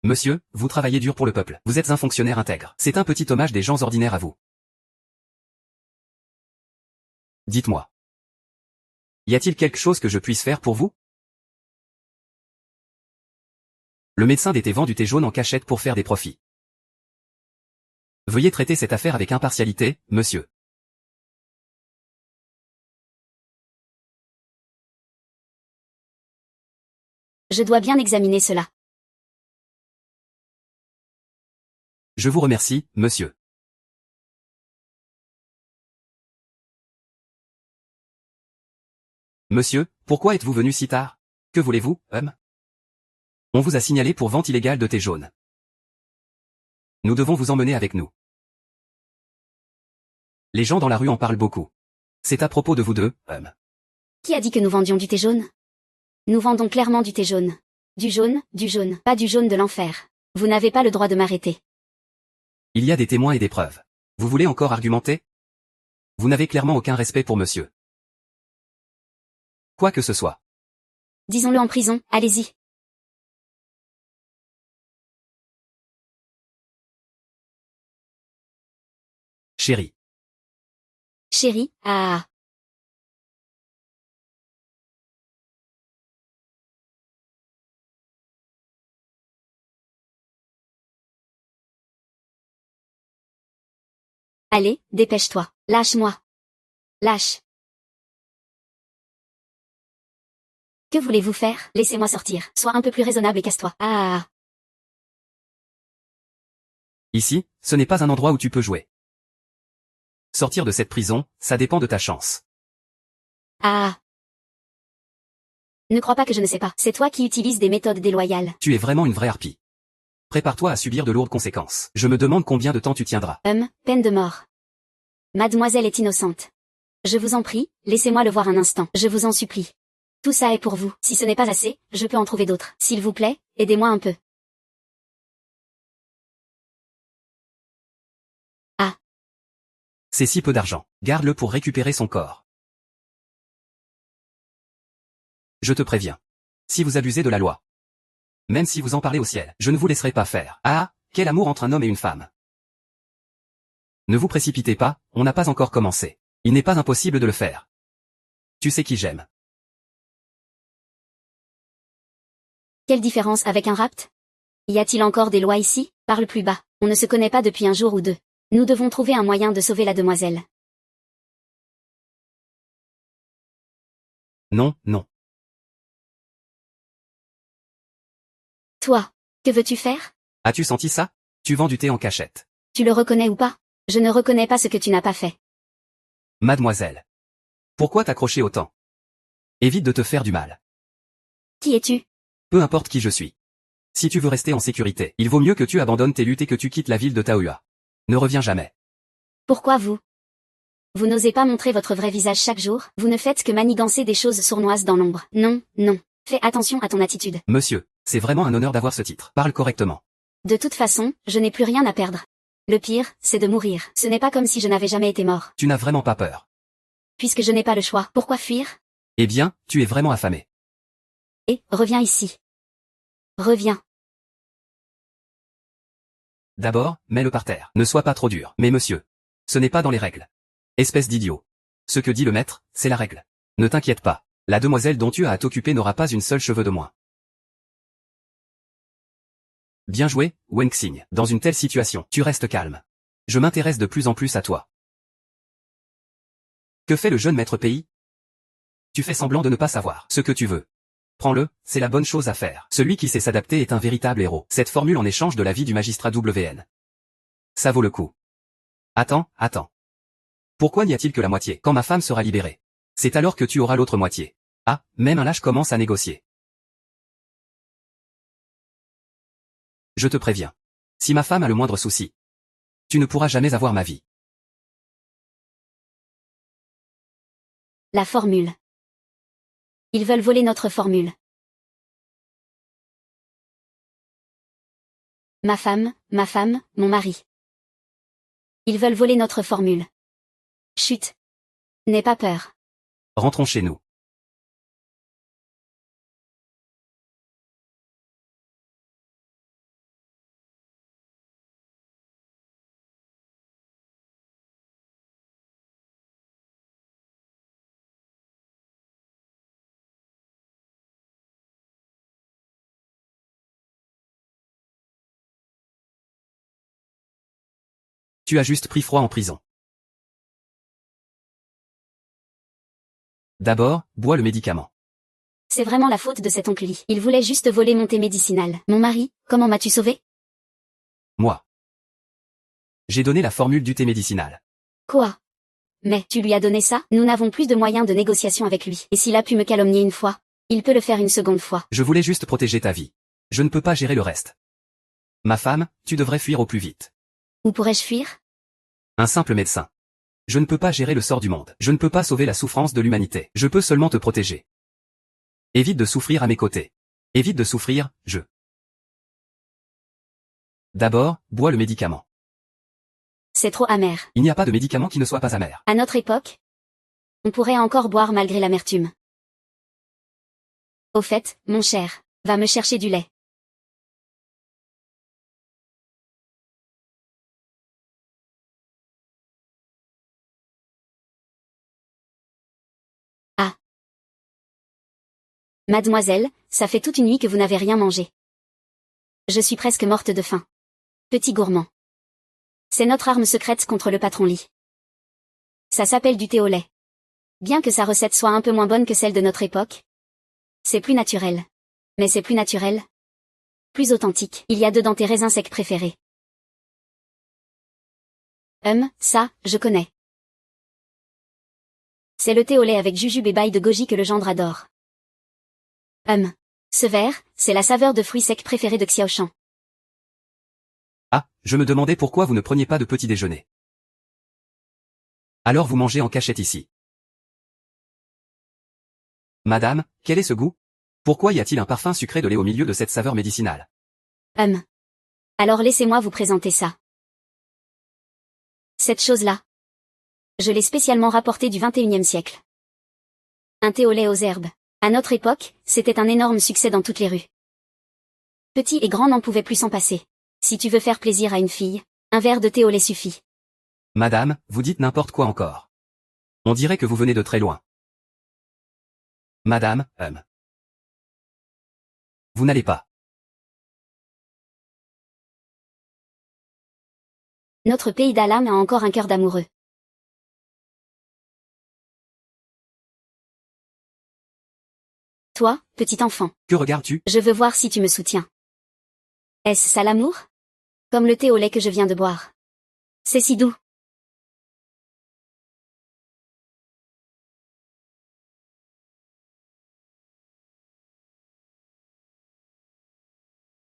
Monsieur, vous travaillez dur pour le peuple. Vous êtes un fonctionnaire intègre. C'est un petit hommage des gens ordinaires à vous. Dites-moi. Y a-t-il quelque chose que je puisse faire pour vous? Le médecin des thés vend du thé jaune en cachette pour faire des profits. Veuillez traiter cette affaire avec impartialité, monsieur. Je dois bien examiner cela. Je vous remercie, monsieur. Monsieur, pourquoi êtes-vous venu si tard? Que voulez-vous, homme? On vous a signalé pour vente illégale de thé jaune. Nous devons vous emmener avec nous. Les gens dans la rue en parlent beaucoup. C'est à propos de vous deux, homme. Qui a dit que nous vendions du thé jaune? Nous vendons clairement du thé jaune. Du jaune, pas du jaune de l'enfer. Vous n'avez pas le droit de m'arrêter. Il y a des témoins et des preuves. Vous voulez encore argumenter? Vous n'avez clairement aucun respect pour monsieur. Quoi que ce soit. Disons-le en prison, allez-y. Chérie. Chérie, ah. Allez, dépêche-toi. Lâche-moi. Lâche. Que voulez-vous faire? Laissez-moi sortir. Sois un peu plus raisonnable et casse-toi. Ah. Ici, ce n'est pas un endroit où tu peux jouer. Sortir de cette prison, ça dépend de ta chance. Ah. Ne crois pas que je ne sais pas. C'est toi qui utilises des méthodes déloyales. Tu es vraiment une vraie harpie. Prépare-toi à subir de lourdes conséquences. Je me demande combien de temps tu tiendras. Peine de mort. Mademoiselle est innocente. Je vous en prie, laissez-moi le voir un instant. Je vous en supplie. Tout ça est pour vous. Si ce n'est pas assez, je peux en trouver d'autres. S'il vous plaît, aidez-moi un peu. Ah. C'est si peu d'argent. Garde-le pour récupérer son corps. Je te préviens. Si vous abusez de la loi, même si vous en parlez au ciel, je ne vous laisserai pas faire. Ah, quel amour entre un homme et une femme. Ne vous précipitez pas, on n'a pas encore commencé. Il n'est pas impossible de le faire. Tu sais qui j'aime. Quelle différence avec un rapt? Y a-t-il encore des lois ici? Parle plus bas. On ne se connaît pas depuis un jour ou deux. Nous devons trouver un moyen de sauver la demoiselle. Non, non. Toi, que veux-tu faire? As-tu senti ça? Tu vends du thé en cachette. Tu le reconnais ou pas? Je ne reconnais pas ce que tu n'as pas fait. Mademoiselle. Pourquoi t'accrocher autant? Évite de te faire du mal. Qui es-tu? Peu importe qui je suis. Si tu veux rester en sécurité, il vaut mieux que tu abandonnes tes luttes et que tu quittes la ville de Taoyuan. Ne reviens jamais. Pourquoi vous? Vous n'osez pas montrer votre vrai visage chaque jour, vous ne faites que manigancer des choses sournoises dans l'ombre. Non, non. Fais attention à ton attitude. Monsieur, c'est vraiment un honneur d'avoir ce titre. Parle correctement. De toute façon, je n'ai plus rien à perdre. Le pire, c'est de mourir. Ce n'est pas comme si je n'avais jamais été mort. Tu n'as vraiment pas peur. Puisque je n'ai pas le choix, pourquoi fuir? Eh bien, tu es vraiment affamé. Reviens ici. Reviens. D'abord, mets-le par terre. Ne sois pas trop dur. Mais monsieur, ce n'est pas dans les règles. Espèce d'idiot. Ce que dit le maître, c'est la règle. Ne t'inquiète pas. La demoiselle dont tu as à t'occuper n'aura pas une seule cheveu de moins. Bien joué, Wen Xing. Dans une telle situation, tu restes calme. Je m'intéresse de plus en plus à toi. Que fait le jeune maître pays? Tu fais semblant de ne pas savoir ce que tu veux. Prends-le, c'est la bonne chose à faire. Celui qui sait s'adapter est un véritable héros. Cette formule en échange de la vie du magistrat WN. Ça vaut le coup. Attends. Pourquoi n'y a-t-il que la moitié? Quand ma femme sera libérée, c'est alors que tu auras l'autre moitié. Ah, même un lâche commence à négocier. Je te préviens. Si ma femme a le moindre souci, tu ne pourras jamais avoir ma vie. La formule. Ils veulent voler notre formule. Ma femme, mon mari. Ils veulent voler notre formule. Chut. N'aie pas peur. Rentrons chez nous. Tu as juste pris froid en prison. D'abord, bois le médicament. C'est vraiment la faute de cet oncle Lee. Il voulait juste voler mon thé médicinal. Mon mari, comment m'as-tu sauvé? Moi. J'ai donné la formule du thé médicinal. Quoi? Mais, tu lui as donné ça? Nous n'avons plus de moyens de négociation avec lui. Et s'il a pu me calomnier une fois, il peut le faire une seconde fois. Je voulais juste protéger ta vie. Je ne peux pas gérer le reste. Ma femme, tu devrais fuir au plus vite. Où pourrais-je fuir? Un simple médecin. Je ne peux pas gérer le sort du monde. Je ne peux pas sauver la souffrance de l'humanité. Je peux seulement te protéger. Évite de souffrir à mes côtés. Évite de souffrir, D'abord, bois le médicament. C'est trop amer. Il n'y a pas de médicament qui ne soit pas amer. À notre époque, on pourrait encore boire malgré l'amertume. Au fait, mon cher, va me chercher du lait. Ah. Mademoiselle, ça fait toute une nuit que vous n'avez rien mangé. Je suis presque morte de faim. Petit gourmand. C'est notre arme secrète contre le patron Lee. Ça s'appelle du thé au lait. Bien que sa recette soit un peu moins bonne que celle de notre époque, c'est plus naturel. Mais c'est plus naturel. Plus authentique. Il y a dedans tes raisins secs préférés. Ça, je connais. C'est le thé au lait avec jujube et bail de goji que le gendre adore. Ce verre, c'est la saveur de fruits secs préférée de Xiaoshan. Ah, je me demandais pourquoi vous ne preniez pas de petit déjeuner. Alors vous mangez en cachette ici. Madame, quel est ce goût? Pourquoi y a-t-il un parfum sucré de lait au milieu de cette saveur médicinale? Alors laissez-moi vous présenter ça. Cette chose-là. Je l'ai spécialement rapportée du 21e siècle. Un thé au lait aux herbes. À notre époque, c'était un énorme succès dans toutes les rues. Petits et grands n'en pouvaient plus s'en passer. Si tu veux faire plaisir à une fille, un verre de thé au lait suffit. Madame, vous dites n'importe quoi encore. On dirait que vous venez de très loin. Madame, Vous n'allez pas. Notre pays d'Alam a encore un cœur d'amoureux. Toi, petit enfant. Que regardes-tu? Je veux voir si tu me soutiens. Est-ce ça l'amour? Comme le thé au lait que je viens de boire. C'est si doux.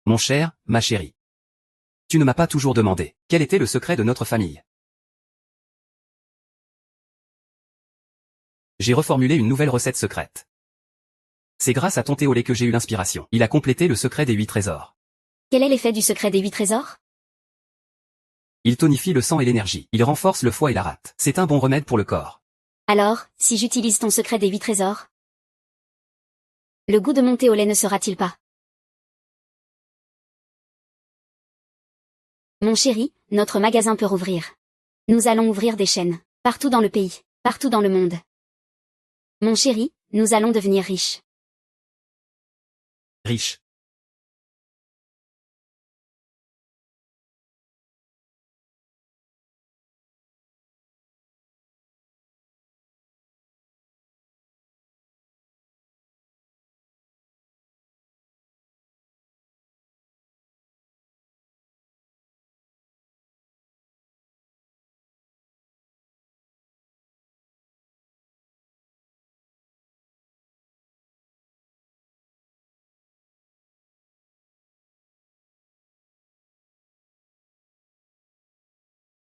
Mon cher, ma chérie. Tu ne m'as pas toujours demandé quel était le secret de notre famille. J'ai reformulé une nouvelle recette secrète. C'est grâce à ton thé au lait que j'ai eu l'inspiration. Il a complété le secret des 8 trésors. Quel est l'effet du secret des 8 trésors? Il tonifie le sang et l'énergie. Il renforce le foie et la rate. C'est un bon remède pour le corps. Alors, si j'utilise ton secret des 8 trésors, le goût de mon thé au lait ne sera-t-il pas? Mon chéri, notre magasin peut rouvrir. Nous allons ouvrir des chaînes. Partout dans le pays. Partout dans le monde. Mon chéri, nous allons devenir riches. Riche.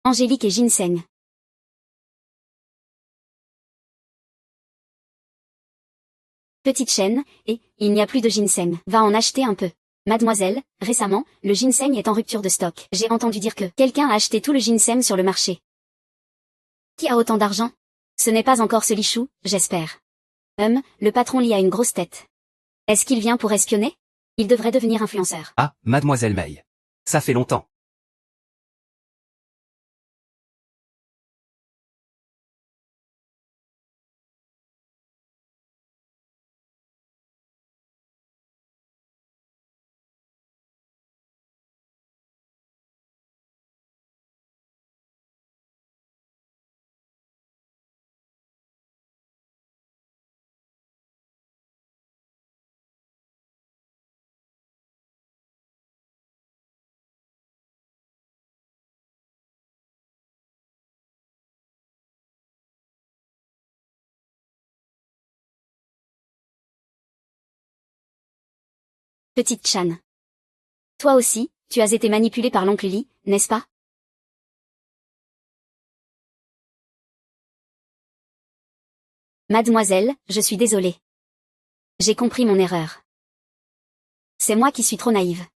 Angélique et ginseng. Petite chaîne, et, il n'y a plus de ginseng. Va en acheter un peu. Mademoiselle, récemment, le ginseng est en rupture de stock. J'ai entendu dire que quelqu'un a acheté tout le ginseng sur le marché. Qui a autant d'argent? Ce n'est pas encore ce Lichou, j'espère. Le patron Li a une grosse tête. Est-ce qu'il vient pour espionner? Il devrait devenir influenceur. Ah, mademoiselle Mei. Ça fait longtemps. Petite Chan. Toi aussi, tu as été manipulée par l'oncle Li, n'est-ce pas? Mademoiselle, je suis désolée. J'ai compris mon erreur. C'est moi qui suis trop naïve.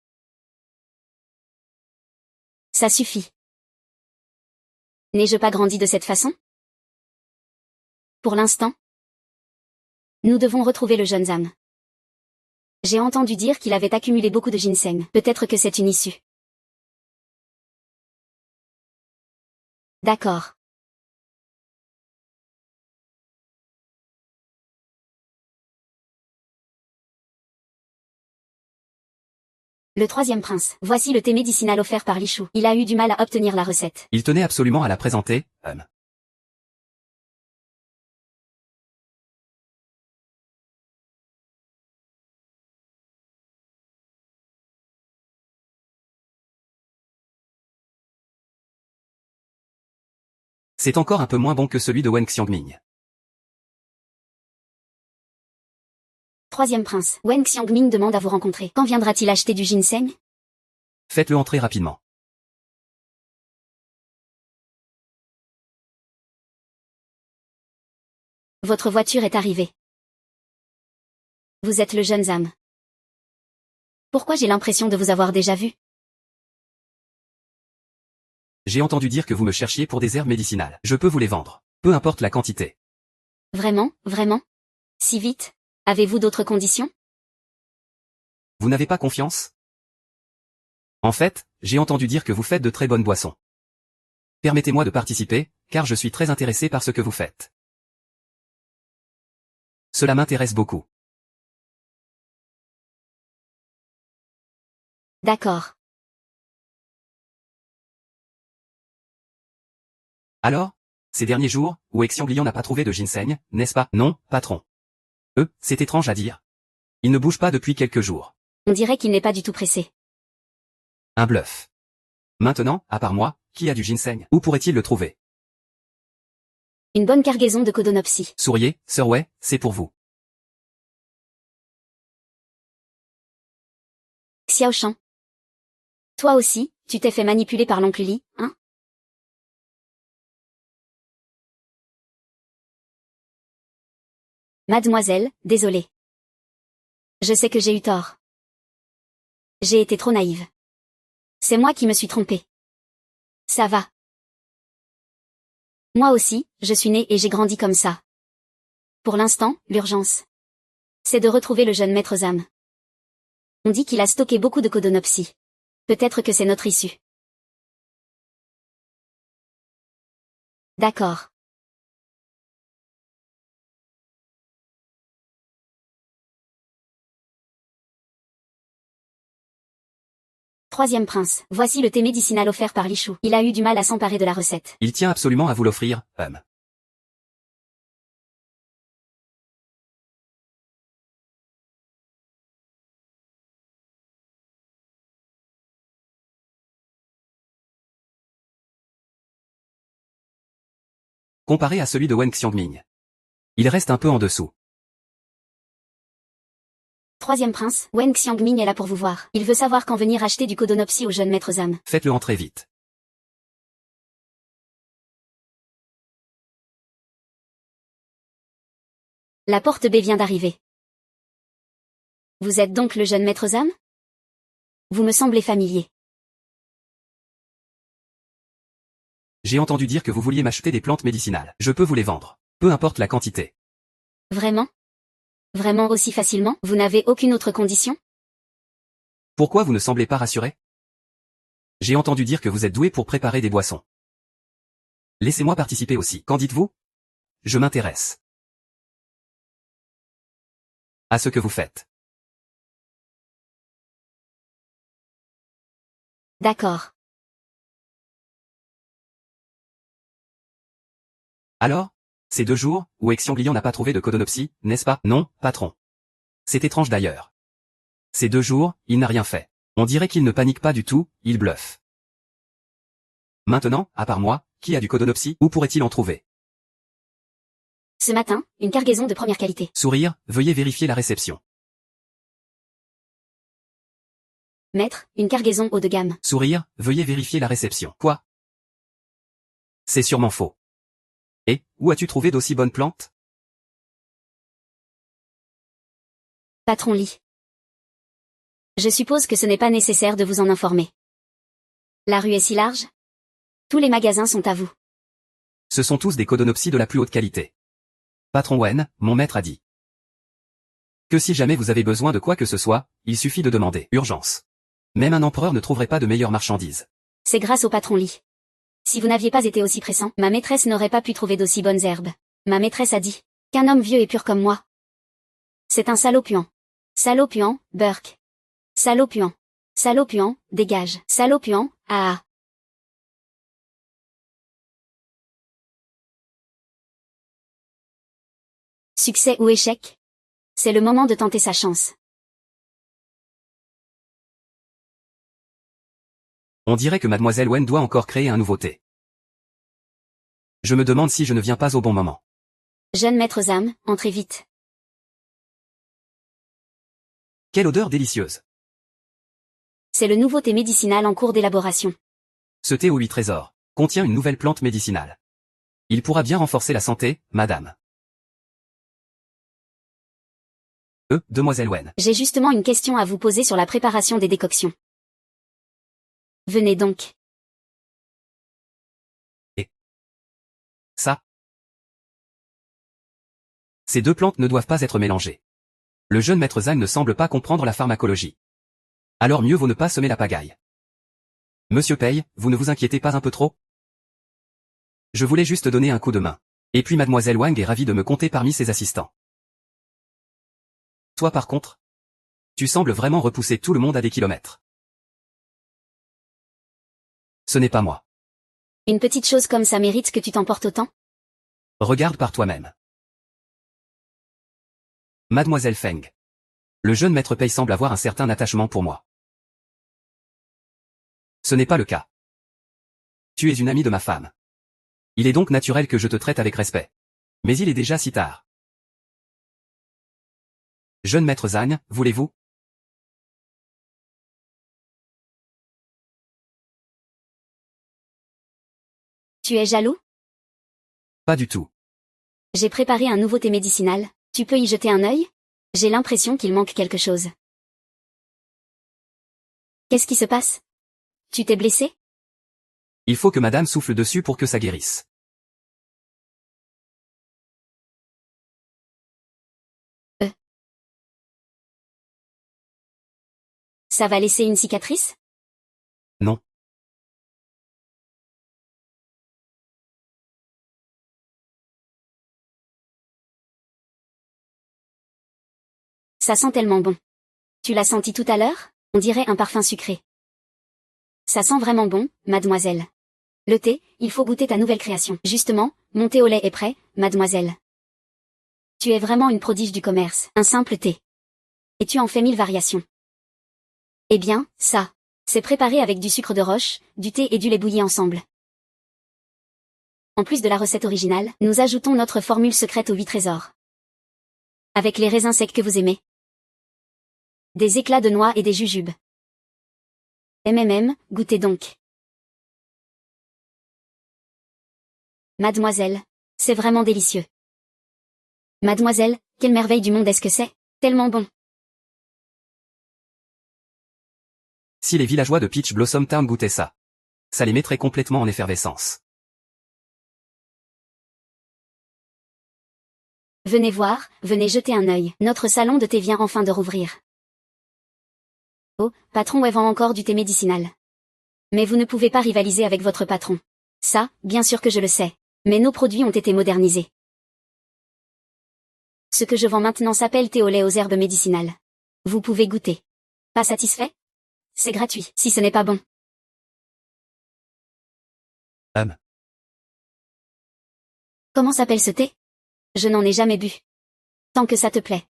Ça suffit. N'ai-je pas grandi de cette façon? Pour l'instant, nous devons retrouver le jeune Zam. J'ai entendu dire qu'il avait accumulé beaucoup de ginseng. Peut-être que c'est une issue. D'accord. Le troisième prince. Voici le thé médicinal offert par Lichou. Il a eu du mal à obtenir la recette. Il tenait absolument à la présenter, C'est encore un peu moins bon que celui de Wen Xiangming. Troisième prince. Wen Xiangming demande à vous rencontrer. Quand viendra-t-il acheter du ginseng? Faites-le entrer rapidement. Votre voiture est arrivée. Vous êtes le jeune Zam. Pourquoi j'ai l'impression de vous avoir déjà vu? J'ai entendu dire que vous me cherchiez pour des herbes médicinales. Je peux vous les vendre. Peu importe la quantité. Vraiment, vraiment? Si vite? Avez-vous d'autres conditions? Vous n'avez pas confiance? En fait, j'ai entendu dire que vous faites de très bonnes boissons. Permettez-moi de participer, car je suis très intéressé par ce que vous faites. Cela m'intéresse beaucoup. D'accord. Alors? Ces derniers jours, Wei Xianglian n'a pas trouvé de ginseng, n'est-ce pas? Non, patron. C'est étrange à dire. Il ne bouge pas depuis quelques jours. On dirait qu'il n'est pas du tout pressé. Un bluff. Maintenant, à part moi, qui a du ginseng? Où pourrait-il le trouver? Une bonne cargaison de codonopsie. Souriez, Sir Wei, c'est pour vous. Xiao Shan. Toi aussi, tu t'es fait manipuler par l'oncle Li, hein? Mademoiselle, désolée. Je sais que j'ai eu tort. J'ai été trop naïve. C'est moi qui me suis trompée. Ça va. Moi aussi, je suis née et j'ai grandi comme ça. Pour l'instant, l'urgence, c'est de retrouver le jeune maître Zam. On dit qu'il a stocké beaucoup de codonopsie. Peut-être que c'est notre issue. D'accord. Troisième prince. Voici le thé médicinal offert par Lichou. Il a eu du mal à s'emparer de la recette. Il tient absolument à vous l'offrir, Comparé à celui de Wen Xiangming. Il reste un peu en dessous. Troisième prince. Wen Xiangming est là pour vous voir. Il veut savoir quand venir acheter du codonopsie au jeune maître Zam. Faites-le entrer vite. La porte B vient d'arriver. Vous êtes donc le jeune maître Zam? Vous me semblez familier. J'ai entendu dire que vous vouliez m'acheter des plantes médicinales. Je peux vous les vendre. Peu importe la quantité. Vraiment? Vraiment aussi facilement? Vous n'avez aucune autre condition? Pourquoi vous ne semblez pas rassuré? J'ai entendu dire que vous êtes doué pour préparer des boissons. Laissez-moi participer aussi. Qu'en dites-vous? Je m'intéresse à ce que vous faites. D'accord. Alors? Ces 2 jours, où Exionglion n'a pas trouvé de codonopsie, n'est-ce pas? Non, patron. C'est étrange d'ailleurs. Ces 2 jours, il n'a rien fait. On dirait qu'il ne panique pas du tout, il bluffe. Maintenant, à part moi, qui a du codonopsie? Où pourrait-il en trouver? Ce matin, une cargaison de première qualité. Sourire, veuillez vérifier la réception. Maître, une cargaison haut de gamme. Sourire, veuillez vérifier la réception. Quoi? C'est sûrement faux. Et, où as-tu trouvé d'aussi bonnes plantes? Patron Lee. Je suppose que ce n'est pas nécessaire de vous en informer. La rue est si large? Tous les magasins sont à vous. Ce sont tous des codonopsies de la plus haute qualité. Patron Wen, mon maître a dit que si jamais vous avez besoin de quoi que ce soit, il suffit de demander. Urgence. Même un empereur ne trouverait pas de meilleures marchandises. C'est grâce au patron Lee. Si vous n'aviez pas été aussi pressant, ma maîtresse n'aurait pas pu trouver d'aussi bonnes herbes. Ma maîtresse a dit qu'un homme vieux et pur comme moi, c'est un salaud puant. Salaud puant, Burke. Salaud puant. Salaud puant, dégage. Salaud puant, ah. Succès ou échec? C'est le moment de tenter sa chance. On dirait que Mademoiselle Wen doit encore créer un nouveau thé. Je me demande si je ne viens pas au bon moment. Jeune maître Zam, entrez vite. Quelle odeur délicieuse. C'est le nouveau thé médicinal en cours d'élaboration. Ce thé aux 8 trésors contient une nouvelle plante médicinale. Il pourra bien renforcer la santé, madame. Demoiselle Wen. J'ai justement une question à vous poser sur la préparation des décoctions. Venez donc. Ça. Ces 2 plantes ne doivent pas être mélangées. Le jeune maître Zhang ne semble pas comprendre la pharmacologie. Alors mieux vaut ne pas semer la pagaille. Monsieur Pei, vous ne vous inquiétez pas un peu trop? Je voulais juste donner un coup de main. Et puis Mademoiselle Wang est ravie de me compter parmi ses assistants. Toi par contre, tu sembles vraiment repousser tout le monde à des kilomètres. Ce n'est pas moi. Une petite chose comme ça mérite que tu t'emportes autant? Regarde par toi-même. Mademoiselle Feng. Le jeune maître Pei semble avoir un certain attachement pour moi. Ce n'est pas le cas. Tu es une amie de ma femme. Il est donc naturel que je te traite avec respect. Mais il est déjà si tard. Jeune maître Zhang, voulez-vous? Tu es jaloux? Pas du tout. J'ai préparé un nouveau thé médicinal, tu peux y jeter un œil? J'ai l'impression qu'il manque quelque chose. Qu'est-ce qui se passe? Tu t'es blessé? Il faut que madame souffle dessus pour que ça guérisse. Ça va laisser une cicatrice? Non. Ça sent tellement bon. Tu l'as senti tout à l'heure? On dirait un parfum sucré. Ça sent vraiment bon, mademoiselle. Le thé, il faut goûter ta nouvelle création. Justement, mon thé au lait est prêt, mademoiselle. Tu es vraiment une prodige du commerce. Un simple thé. Et tu en fais 1000 variations. Eh bien, ça, c'est préparé avec du sucre de roche, du thé et du lait bouilli ensemble. En plus de la recette originale, nous ajoutons notre formule secrète aux 8 trésors. Avec les raisins secs que vous aimez. Des éclats de noix et des jujubes. Goûtez donc. Mademoiselle, c'est vraiment délicieux. Mademoiselle, quelle merveille du monde est-ce que c'est? Tellement bon. Si les villageois de Peach Blossom Town goûtaient ça, ça les mettrait complètement en effervescence. Venez voir, venez jeter un œil. Notre salon de thé vient enfin de rouvrir. Oh, patron vend encore du thé médicinal. Mais vous ne pouvez pas rivaliser avec votre patron. Ça, bien sûr que je le sais. Mais nos produits ont été modernisés. Ce que je vends maintenant s'appelle thé au lait aux herbes médicinales. Vous pouvez goûter. Pas satisfait? C'est gratuit, si ce n'est pas bon. Comment s'appelle ce thé? Je n'en ai jamais bu. Tant que ça te plaît.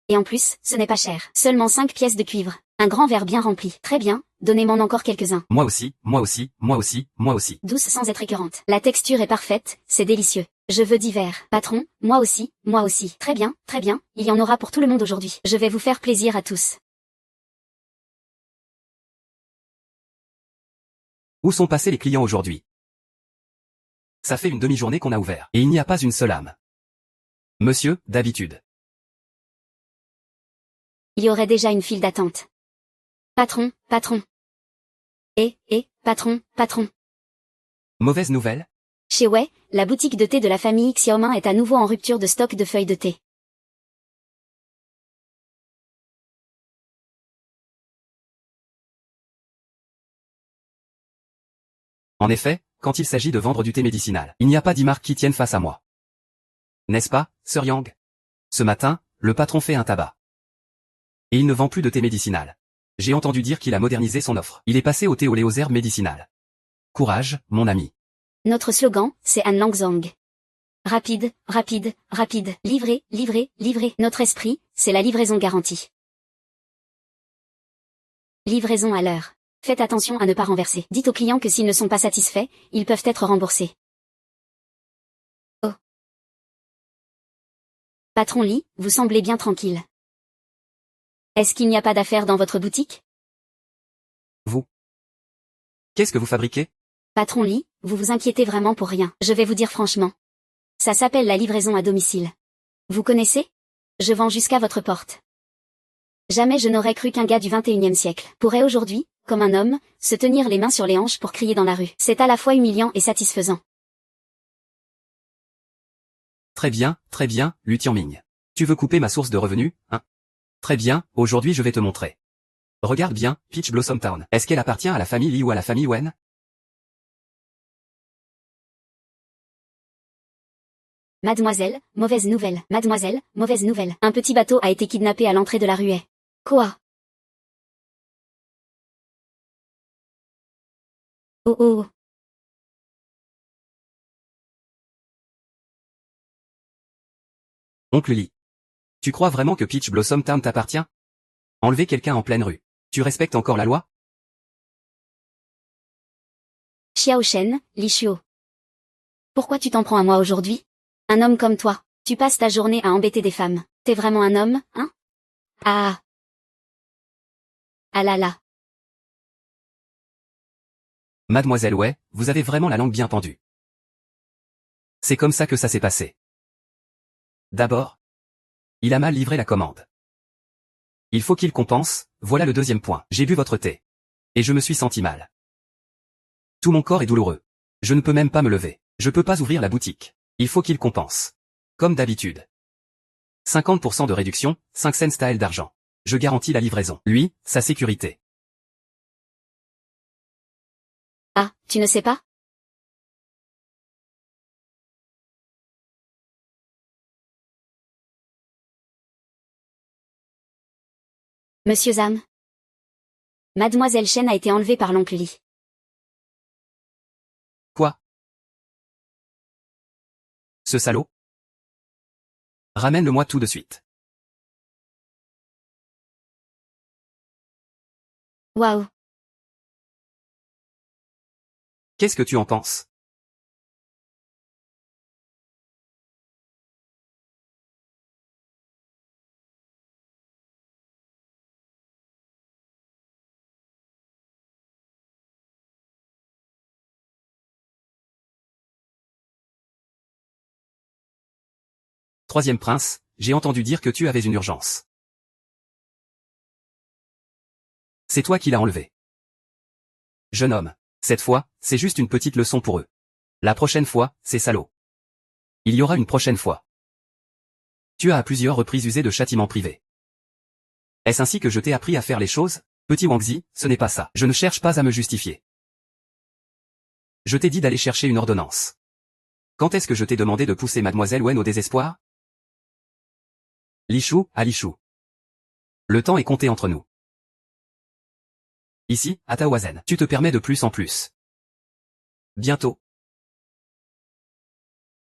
Et en plus, ce n'est pas cher. Seulement 5 pièces de cuivre. Un grand verre bien rempli. Très bien, donnez-moi encore quelques-uns. Moi aussi, moi aussi, moi aussi, moi aussi. Douce sans être écœurante. La texture est parfaite, c'est délicieux. Je veux 10 verres. Patron, moi aussi, moi aussi. Très bien, il y en aura pour tout le monde aujourd'hui. Je vais vous faire plaisir à tous. Où sont passés les clients aujourd'hui? Ça fait une demi-journée qu'on a ouvert. Et il n'y a pas une seule âme. Monsieur, d'habitude. Il y aurait déjà une file d'attente. Patron, patron. Patron. Mauvaise nouvelle? Chez Wei, la boutique de thé de la famille Xiaomin est à nouveau en rupture de stock de feuilles de thé. En effet, quand il s'agit de vendre du thé médicinal, il n'y a pas d'10 marques qui tiennent face à moi. N'est-ce pas, Sir Yang? Ce matin, le patron fait un tabac. Et il ne vend plus de thé médicinal. J'ai entendu dire qu'il a modernisé son offre. Il est passé au thé au lait aux herbes médicinales. Courage, mon ami. Notre slogan, c'est An Langzang. Rapide. Livrer. Notre esprit, c'est la livraison garantie. Livraison à l'heure. Faites attention à ne pas renverser. Dites aux clients que s'ils ne sont pas satisfaits, ils peuvent être remboursés. Oh. Patron Li, vous semblez bien tranquille. Est-ce qu'il n'y a pas d'affaires dans votre boutique? Vous. Qu'est-ce que vous fabriquez? Patron Li, vous vous inquiétez vraiment pour rien. Je vais vous dire franchement. Ça s'appelle la livraison à domicile. Vous connaissez? Je vends jusqu'à votre porte. Jamais je n'aurais cru qu'un gars du 21e siècle pourrait aujourd'hui, comme un homme, se tenir les mains sur les hanches pour crier dans la rue. C'est à la fois humiliant et satisfaisant. Très bien, Lu Tianming. Tu veux couper ma source de revenus, hein? Très bien, aujourd'hui je vais te montrer. Regarde bien, Peach Blossom Town. Est-ce qu'elle appartient à la famille Li ou à la famille Wen? Mademoiselle, mauvaise nouvelle. Mademoiselle, mauvaise nouvelle. Un petit bateau a été kidnappé à l'entrée de la ruée. Quoi? Oh. Oncle Li. Tu crois vraiment que Peach Blossom Town t'appartient? Enlever quelqu'un en pleine rue. Tu respectes encore la loi? Xiao Shen, Li Shuo. Pourquoi tu t'en prends à moi aujourd'hui? Un homme comme toi, tu passes ta journée à embêter des femmes. T'es vraiment un homme, hein? Ah. Ah là là. Mademoiselle Wei, vous avez vraiment la langue bien pendue. C'est comme ça que ça s'est passé. D'abord, il a mal livré la commande. Il faut qu'il compense, voilà le deuxième point. J'ai bu votre thé. Et je me suis senti mal. Tout mon corps est douloureux. Je ne peux même pas me lever. Je peux pas ouvrir la boutique. Il faut qu'il compense. Comme d'habitude. 50% de réduction, 5 cents style d'argent. Je garantis la livraison. Lui, sa sécurité. Ah, tu ne sais pas? Monsieur Zhang. Mademoiselle Shen a été enlevée par l'oncle Li. Quoi? Ce salaud? Ramène-le-moi tout de suite. Waouh. Qu'est-ce que tu en penses? Troisième prince, j'ai entendu dire que tu avais une urgence. C'est toi qui l'as enlevé. Jeune homme, cette fois, c'est juste une petite leçon pour eux. La prochaine fois, c'est salaud. Il y aura une prochaine fois. Tu as à plusieurs reprises usé de châtiments privés. Est-ce ainsi que je t'ai appris à faire les choses? Petit Wangzi, ce n'est pas ça. Je ne cherche pas à me justifier. Je t'ai dit d'aller chercher une ordonnance. Quand est-ce que je t'ai demandé de pousser mademoiselle Wen au désespoir? Li Shu, à Li Shu. Le temps est compté entre nous. Ici, à Taoizen, tu te permets de plus en plus. Bientôt.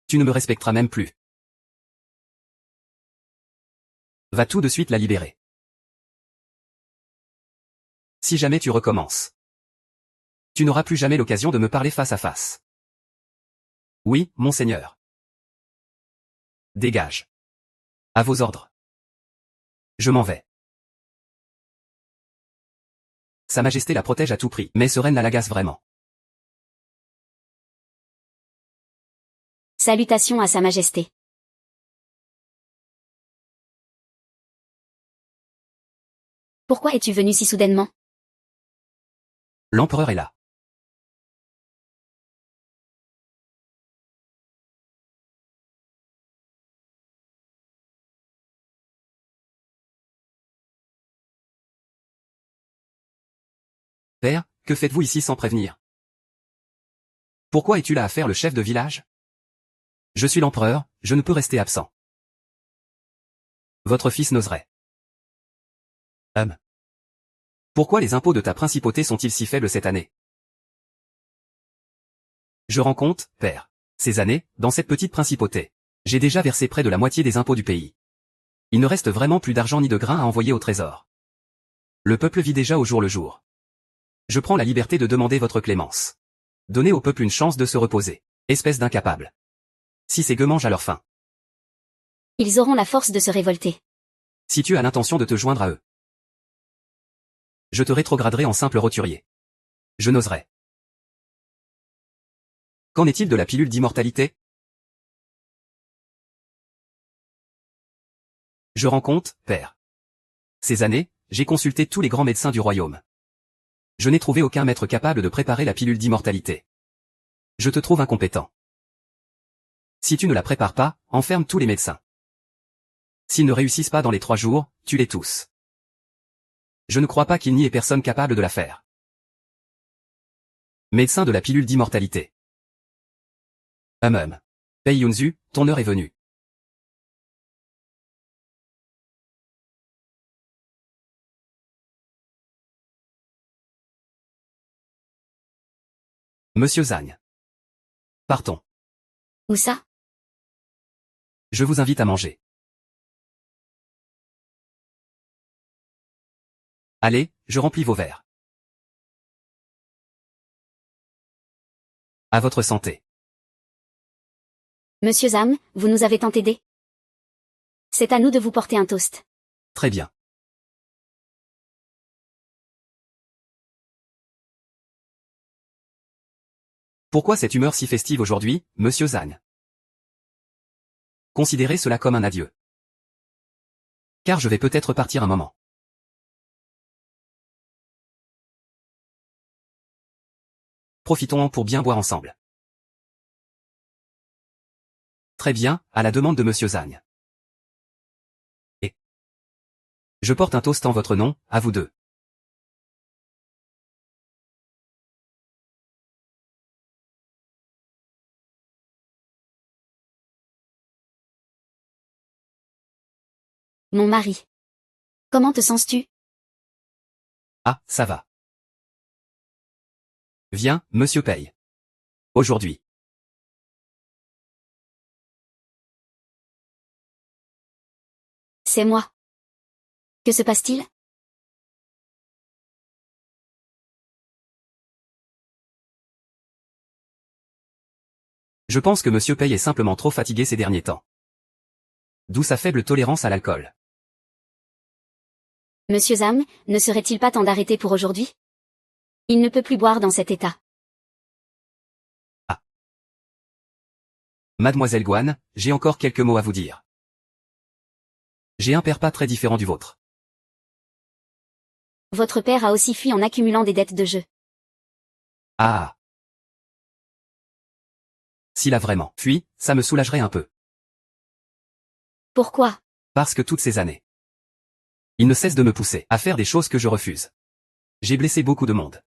Tu ne me respecteras même plus. Va tout de suite la libérer. Si jamais tu recommences. Tu n'auras plus jamais l'occasion de me parler face à face. Oui, monseigneur. Dégage. À vos ordres. Je m'en vais. Sa Majesté la protège à tout prix, mais ce reine l'agace vraiment. Salutations à Sa Majesté. Pourquoi es-tu venu si soudainement? L'empereur est là. Père, que faites-vous ici sans prévenir? Pourquoi es-tu là à faire le chef de village? Je suis l'empereur, je ne peux rester absent. Votre fils n'oserait. Pourquoi les impôts de ta principauté sont-ils si faibles cette année? Je rends compte, père. Ces années, dans cette petite principauté, j'ai déjà versé près de la moitié des impôts du pays. Il ne reste vraiment plus d'argent ni de grains à envoyer au trésor. Le peuple vit déjà au jour le jour. Je prends la liberté de demander votre clémence. Donnez au peuple une chance de se reposer. Espèce d'incapable. Si ces gueux mangent à leur faim. Ils auront la force de se révolter. Si tu as l'intention de te joindre à eux. Je te rétrograderai en simple roturier. Je n'oserais. Qu'en est-il de la pilule d'immortalité? Je rends compte, père. Ces années, j'ai consulté tous les grands médecins du royaume. Je n'ai trouvé aucun maître capable de préparer la pilule d'immortalité. Je te trouve incompétent. Si tu ne la prépares pas, enferme tous les médecins. S'ils ne réussissent pas dans les 3 jours, tue-les tous. Je ne crois pas qu'il n'y ait personne capable de la faire. Médecin de la pilule d'immortalité. Pei Yunzu, ton heure est venue. Monsieur Zhang. Partons. Où ça? Je vous invite à manger. Allez, je remplis vos verres. À votre santé. Monsieur Zhang, vous nous avez tant aidé. C'est à nous de vous porter un toast. Très bien. Pourquoi cette humeur si festive aujourd'hui, monsieur Zhang? Considérez cela comme un adieu. Car je vais peut-être partir un moment. Profitons-en pour bien boire ensemble. Très bien, à la demande de monsieur Zhang. Et je porte un toast en votre nom, à vous deux. Mon mari. Comment te sens-tu? Ah, ça va. Viens, monsieur Pei. Aujourd'hui. C'est moi. Que se passe-t-il? Je pense que monsieur Pei est simplement trop fatigué ces derniers temps. D'où sa faible tolérance à l'alcool. Monsieur Zhang, ne serait-il pas temps d'arrêter pour aujourd'hui? Il ne peut plus boire dans cet état. Ah. Mademoiselle Guan, j'ai encore quelques mots à vous dire. J'ai un père pas très différent du vôtre. Votre père a aussi fui en accumulant des dettes de jeu. Ah. S'il a vraiment fui, ça me soulagerait un peu. Pourquoi? Parce que toutes ces années, il ne cesse de me pousser à faire des choses que je refuse. J'ai blessé beaucoup de monde.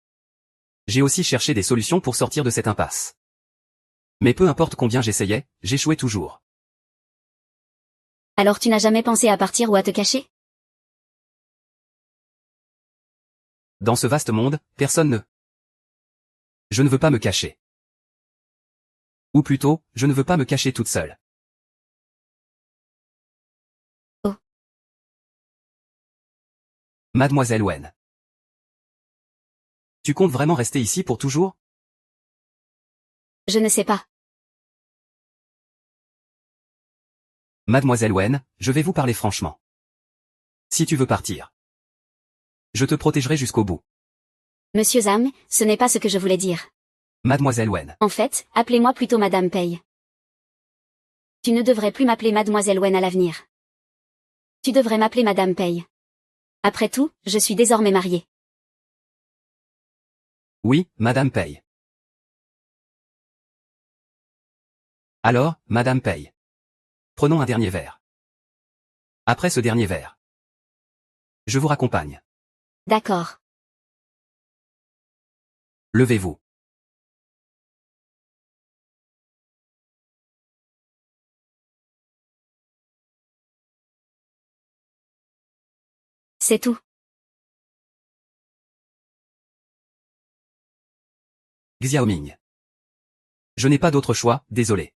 J'ai aussi cherché des solutions pour sortir de cette impasse. Mais peu importe combien j'essayais, j'échouais toujours. Alors tu n'as jamais pensé à partir ou à te cacher? Dans ce vaste monde, personne ne... Je ne veux pas me cacher. Ou plutôt, je ne veux pas me cacher toute seule. Oh. Mademoiselle Wen. Tu comptes vraiment rester ici pour toujours? Je ne sais pas. Mademoiselle Wen, je vais vous parler franchement. Si tu veux partir, je te protégerai jusqu'au bout. Monsieur Zhang, ce n'est pas ce que je voulais dire. Mademoiselle Wen. En fait, appelez-moi plutôt Madame Pei. Tu ne devrais plus m'appeler Mademoiselle Wen à l'avenir. Tu devrais m'appeler Madame Pei. Après tout, je suis désormais mariée. Oui, Madame Pei. Alors, Madame Pei. Prenons un dernier verre. Après ce dernier verre, je vous raccompagne. D'accord. Levez-vous. C'est tout. Xiaoming. Je n'ai pas d'autre choix, désolé.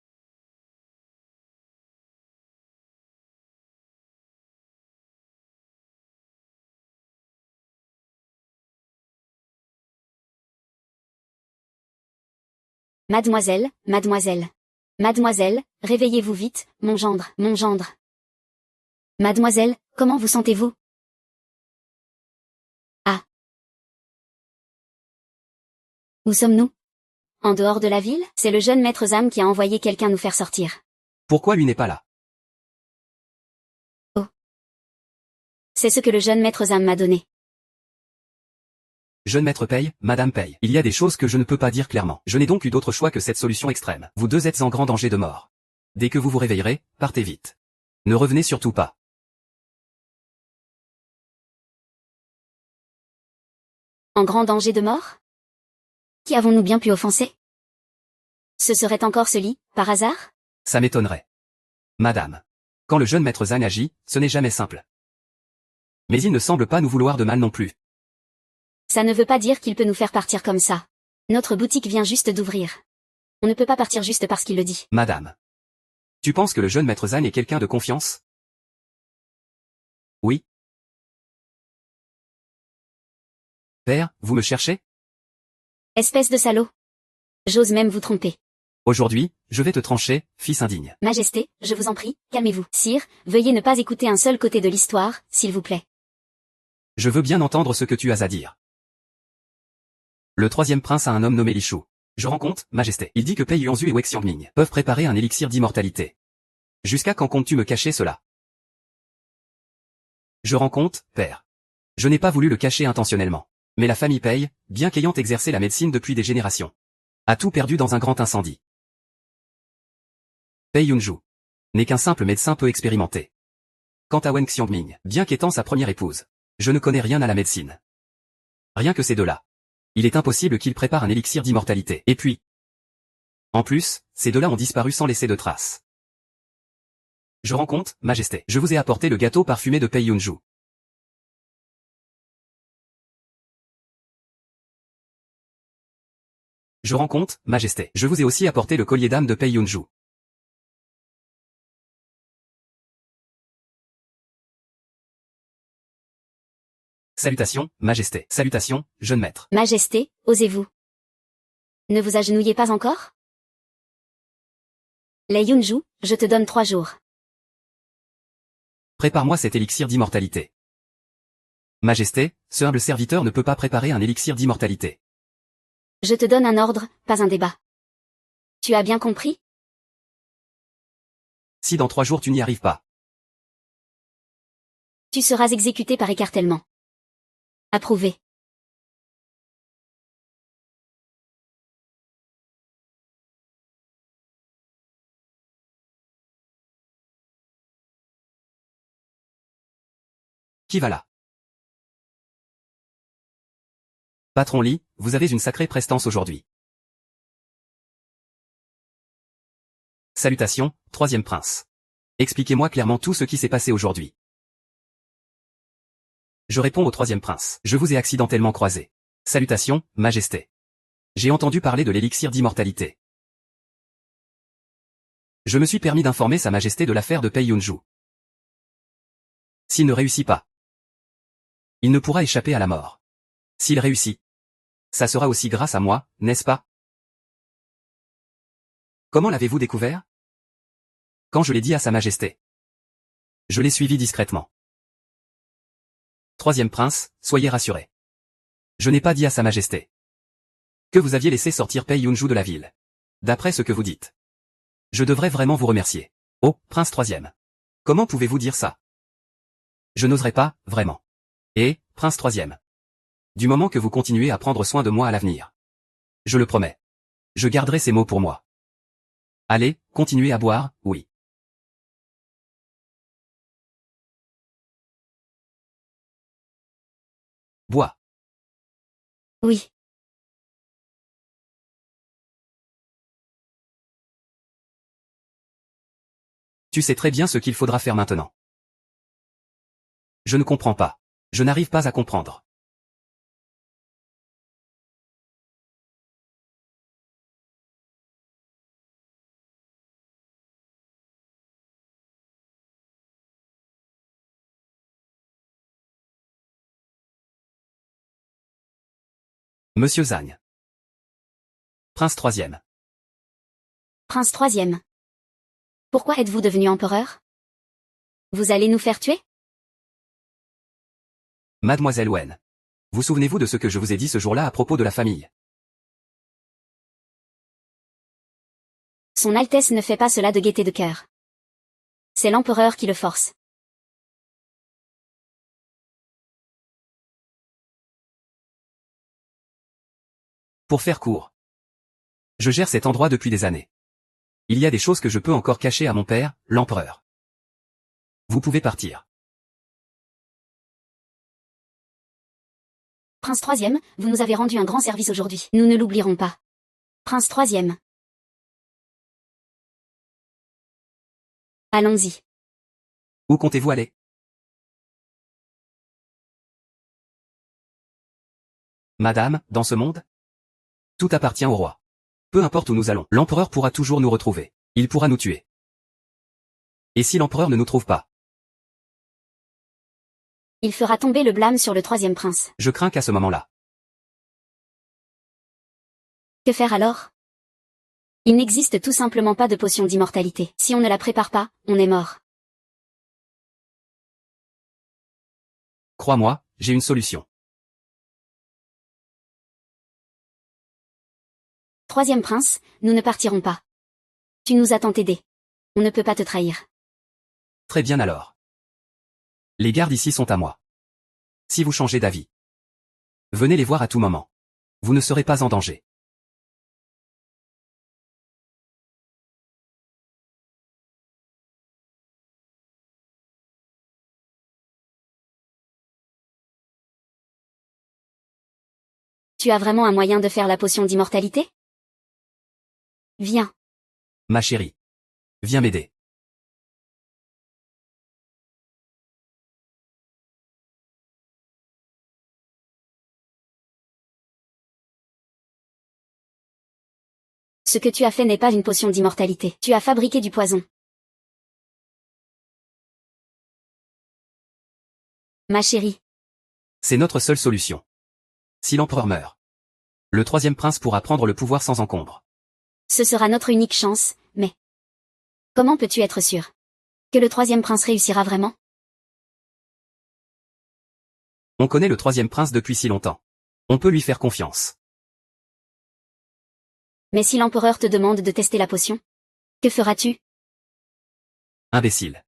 Mademoiselle, mademoiselle. Mademoiselle, réveillez-vous vite, mon gendre, mon gendre. Mademoiselle, comment vous sentez-vous? Ah. Où sommes-nous? En dehors de la ville? C'est le jeune maître Zhang qui a envoyé quelqu'un nous faire sortir. Pourquoi lui n'est pas là? Oh. C'est ce que le jeune maître Zhang m'a donné. Jeune maître Pei, Madame Pei. Il y a des choses que je ne peux pas dire clairement. Je n'ai donc eu d'autre choix que cette solution extrême. Vous deux êtes en grand danger de mort. Dès que vous vous réveillerez, partez vite. Ne revenez surtout pas. En grand danger de mort? Qui avons-nous bien pu offenser? Ce serait encore ce lit, par hasard? Ça m'étonnerait. Madame. Quand le jeune maître Zhang agit, ce n'est jamais simple. Mais il ne semble pas nous vouloir de mal non plus. Ça ne veut pas dire qu'il peut nous faire partir comme ça. Notre boutique vient juste d'ouvrir. On ne peut pas partir juste parce qu'il le dit. Madame. Tu penses que le jeune maître Zhang est quelqu'un de confiance? Oui. Père, vous me cherchez? Espèce de salaud. J'ose même vous tromper. Aujourd'hui, je vais te trancher, fils indigne. Majesté, je vous en prie, calmez-vous. Sire, veuillez ne pas écouter un seul côté de l'histoire, s'il vous plaît. Je veux bien entendre ce que tu as à dire. Le troisième prince a un homme nommé Li Shu. Je rends compte, Majesté. Il dit que Pei Yuanzhu et Wei Xiangming peuvent préparer un élixir d'immortalité. Jusqu'à quand comptes-tu me cacher cela? Je rends compte, père. Je n'ai pas voulu le cacher intentionnellement. Mais la famille Pei, bien qu'ayant exercé la médecine depuis des générations, a tout perdu dans un grand incendie. Pei Yunju n'est qu'un simple médecin peu expérimenté. Quant à Wen Xiangming, bien qu'étant sa première épouse, je ne connais rien à la médecine. Rien que ces deux-là. Il est impossible qu'ils préparent un élixir d'immortalité. Et puis, en plus, ces deux-là ont disparu sans laisser de traces. Je rends compte, Majesté. Je vous ai apporté le gâteau parfumé de Pei Yunju. Je rends compte, Majesté. Je vous ai aussi apporté le collier d'âme de Pei Yunju. Salutations, Majesté. Salutations, jeune maître. Majesté, osez-vous. Ne vous agenouillez pas encore? Lei Yunju, je te donne 3 jours. Prépare-moi cet élixir d'immortalité. Majesté, ce humble serviteur ne peut pas préparer un élixir d'immortalité. Je te donne un ordre, pas un débat. Tu as bien compris? Si dans 3 jours tu n'y arrives pas, Tu seras exécuté par écartèlement. Approuvé. Qui va là? Patron Li, vous avez une sacrée prestance aujourd'hui. Salutations, troisième prince. Expliquez-moi clairement tout ce qui s'est passé aujourd'hui. Je réponds au troisième prince. Je vous ai accidentellement croisé. Salutations, majesté. J'ai entendu parler de l'élixir d'immortalité. Je me suis permis d'informer sa majesté de l'affaire de Pei Yunju. S'il ne réussit pas, il ne pourra échapper à la mort. S'il réussit, ça sera aussi grâce à moi, n'est-ce pas? Comment l'avez-vous découvert? Quand je l'ai dit à sa majesté. Je l'ai suivi discrètement. Troisième prince, soyez rassuré. Je n'ai pas dit à sa majesté que vous aviez laissé sortir Pei Yunju de la ville. D'après ce que vous dites. Je devrais vraiment vous remercier. Oh, prince troisième. Comment pouvez-vous dire ça? Je n'oserais pas, vraiment. Et, prince troisième. Du moment que vous continuez à prendre soin de moi à l'avenir. Je le promets. Je garderai ces mots pour moi. Allez, continuez à boire, oui. Bois. Oui. Tu sais très bien ce qu'il faudra faire maintenant. Je ne comprends pas. Je n'arrive pas à comprendre. Monsieur Zhang. Prince troisième. Prince troisième. Pourquoi êtes-vous devenu empereur? Vous allez nous faire tuer? Mademoiselle Wen. Vous souvenez-vous de ce que je vous ai dit ce jour-là à propos de la famille? Son Altesse ne fait pas cela de gaieté de cœur. C'est l'empereur qui le force. Pour faire court. Je gère cet endroit depuis des années. Il y a des choses que je peux encore cacher à mon père, l'empereur. Vous pouvez partir. Prince troisième, vous nous avez rendu un grand service aujourd'hui. Nous ne l'oublierons pas. Prince troisième. Allons-y. Où comptez-vous aller? Madame, dans ce monde? Tout appartient au roi. Peu importe où nous allons, l'empereur pourra toujours nous retrouver. Il pourra nous tuer. Et si l'empereur ne nous trouve pas? Il fera tomber le blâme sur le troisième prince. Je crains qu'à ce moment-là. Que faire alors? Il n'existe tout simplement pas de potion d'immortalité. Si on ne la prépare pas, on est mort. Crois-moi, j'ai une solution. Troisième prince, nous ne partirons pas. Tu nous as tant aidés. On ne peut pas te trahir. Très bien alors. Les gardes ici sont à moi. Si vous changez d'avis, venez les voir à tout moment. Vous ne serez pas en danger. Tu as vraiment un moyen de faire la potion d'immortalité? Viens. Ma chérie. Viens m'aider. Ce que tu as fait n'est pas une potion d'immortalité. Tu as fabriqué du poison. Ma chérie. C'est notre seule solution. Si l'empereur meurt, le troisième prince pourra prendre le pouvoir sans encombre. Ce sera notre unique chance, mais... Comment peux-tu être sûr que le troisième prince réussira vraiment? On connaît le troisième prince depuis si longtemps. On peut lui faire confiance. Mais si l'empereur te demande de tester la potion, que feras-tu? Imbécile.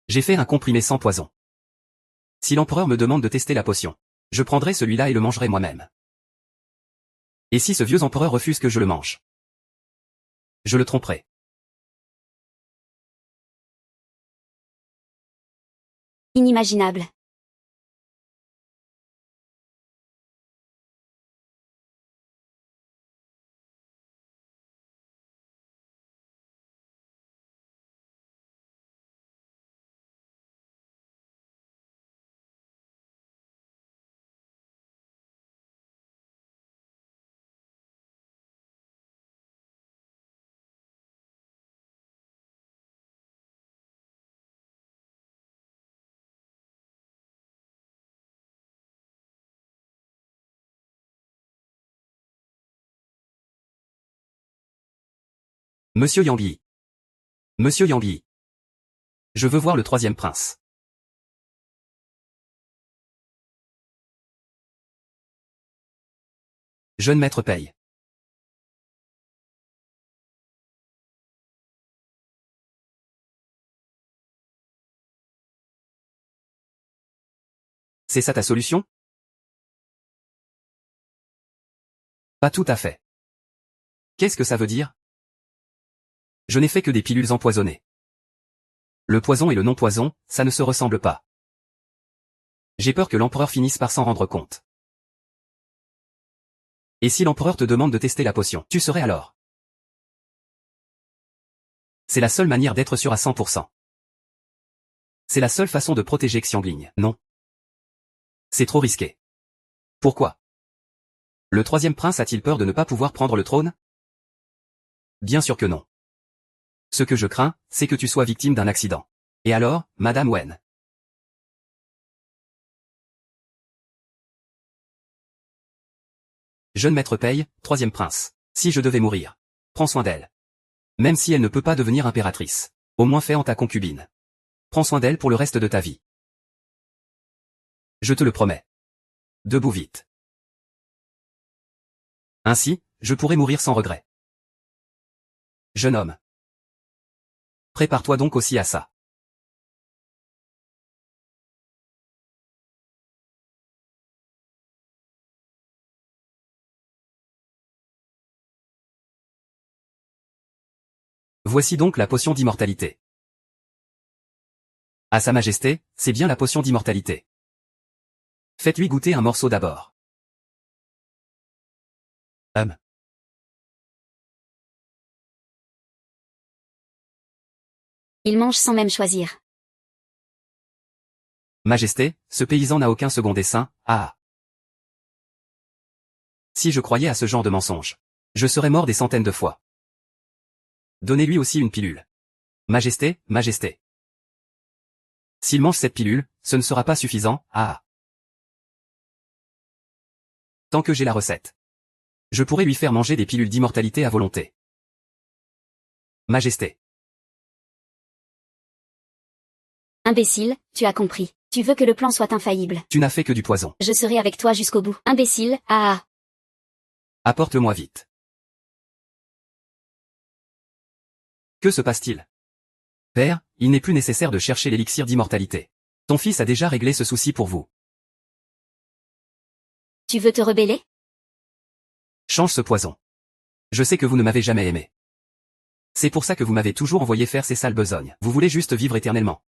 J'ai fait un comprimé sans poison. Si l'empereur me demande de tester la potion, je prendrai celui-là et le mangerai moi-même. Et si ce vieux empereur refuse que je le mange? Je le tromperai. Inimaginable. Monsieur Yang. Monsieur Yang. Je veux voir le troisième prince. Jeune maître paye. C'est ça ta solution? Pas tout à fait. Qu'est-ce que ça veut dire? Je n'ai fait que des pilules empoisonnées. Le poison et le non-poison, ça ne se ressemble pas. J'ai peur que l'empereur finisse par s'en rendre compte. Et si l'empereur te demande de tester la potion, tu serais alors? C'est la seule manière d'être sûr à 100%. C'est la seule façon de protéger Xiangling, non? C'est trop risqué. Pourquoi? Le troisième prince a-t-il peur de ne pas pouvoir prendre le trône? Bien sûr que non. Ce que je crains, c'est que tu sois victime d'un accident. Et alors, Madame Wen? Jeune maître paye, troisième prince. Si je devais mourir, prends soin d'elle. Même si elle ne peut pas devenir impératrice. Au moins fais en ta concubine. Prends soin d'elle pour le reste de ta vie. Je te le promets. Debout vite. Ainsi, je pourrai mourir sans regret. Jeune homme. Prépare-toi donc aussi à ça. Voici donc la potion d'immortalité. À Sa Majesté, c'est bien la potion d'immortalité. Faites-lui goûter un morceau d'abord. Il mange sans même choisir. Majesté, ce paysan n'a aucun second dessein, ah. Si je croyais à ce genre de mensonge, je serais mort des centaines de fois. Donnez-lui aussi une pilule. Majesté, Majesté. S'il mange cette pilule, ce ne sera pas suffisant, ah. Tant que j'ai la recette. Je pourrais lui faire manger des pilules d'immortalité à volonté. Majesté. Imbécile, tu as compris. Tu veux que le plan soit infaillible. Tu n'as fait que du poison. Je serai avec toi jusqu'au bout. Imbécile, ah. Apporte-le-moi vite. Que se passe-t-il? Père, il n'est plus nécessaire de chercher l'élixir d'immortalité. Ton fils a déjà réglé ce souci pour vous. Tu veux te rebeller? Change ce poison. Je sais que vous ne m'avez jamais aimé. C'est pour ça que vous m'avez toujours envoyé faire ces sales besognes. Vous voulez juste vivre éternellement.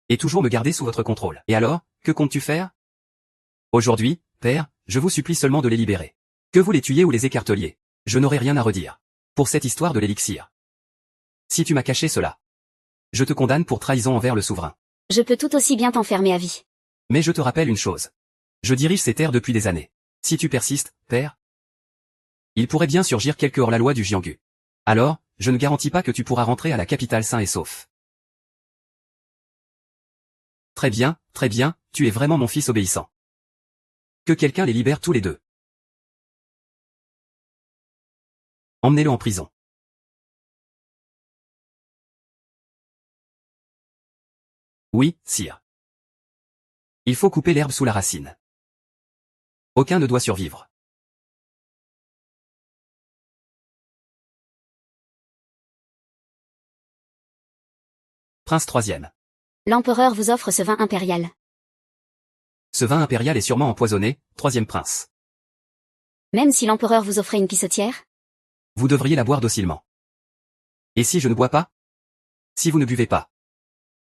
Et toujours me garder sous votre contrôle. Et alors, que comptes-tu faire? Aujourd'hui, père, je vous supplie seulement de les libérer. Que vous les tuiez ou les écarteliez, je n'aurai rien à redire. Pour cette histoire de l'élixir. Si tu m'as caché cela, je te condamne pour trahison envers le souverain. Je peux tout aussi bien t'enfermer à vie. Mais je te rappelle une chose. Je dirige ces terres depuis des années. Si tu persistes, père, il pourrait bien surgir quelque hors-la-loi du Jianghu. Alors, je ne garantis pas que tu pourras rentrer à la capitale sain et sauf. Très bien, tu es vraiment mon fils obéissant. Que quelqu'un les libère tous les deux. Emmenez-le en prison. Oui, sire. Il faut couper l'herbe sous la racine. Aucun ne doit survivre. Prince troisième. L'empereur vous offre ce vin impérial. Ce vin impérial est sûrement empoisonné, troisième prince. Même si l'empereur vous offrait une pissotière? Vous devriez la boire docilement. Et si je ne bois pas? Si vous ne buvez pas?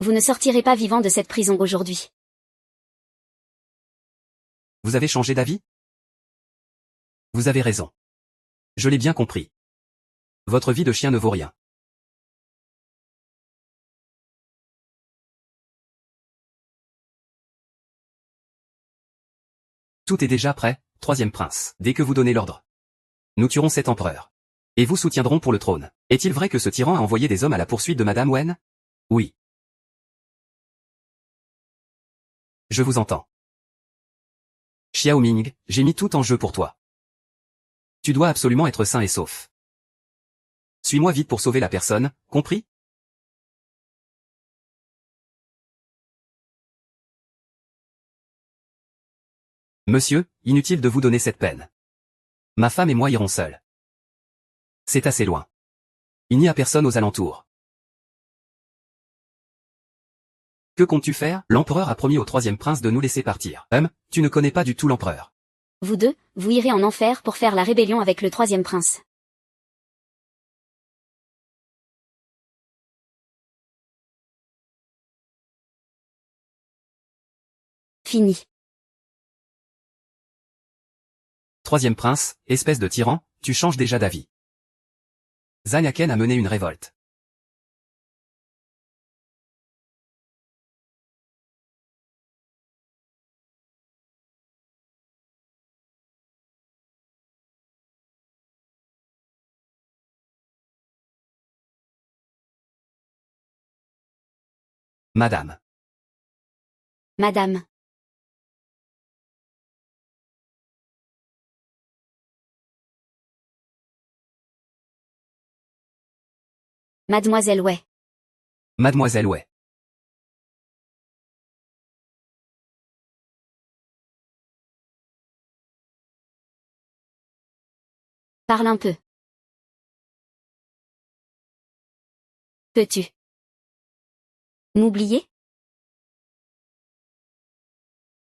Vous ne sortirez pas vivant de cette prison aujourd'hui. Vous avez changé d'avis? Vous avez raison. Je l'ai bien compris. Votre vie de chien ne vaut rien. Tout est déjà prêt, troisième prince. Dès que vous donnez l'ordre, nous tuerons cet empereur. Et vous soutiendrons pour le trône. Est-il vrai que ce tyran a envoyé des hommes à la poursuite de Madame Wen? Oui. Je vous entends. Xiao Ming, j'ai mis tout en jeu pour toi. Tu dois absolument être sain et sauf. Suis-moi vite pour sauver la personne, compris? Monsieur, inutile de vous donner cette peine. Ma femme et moi irons seuls. C'est assez loin. Il n'y a personne aux alentours. Que comptes-tu faire? L'empereur a promis au troisième prince de nous laisser partir. Tu ne connais pas du tout l'empereur. Vous deux, vous irez en enfer pour faire la rébellion avec le troisième prince. Fini. Troisième prince, espèce de tyran, tu changes déjà d'avis. Zanyaken a mené une révolte. Madame. Madame. Mademoiselle Wei. Mademoiselle Wei. Parle un peu. Peux-tu m'oublier?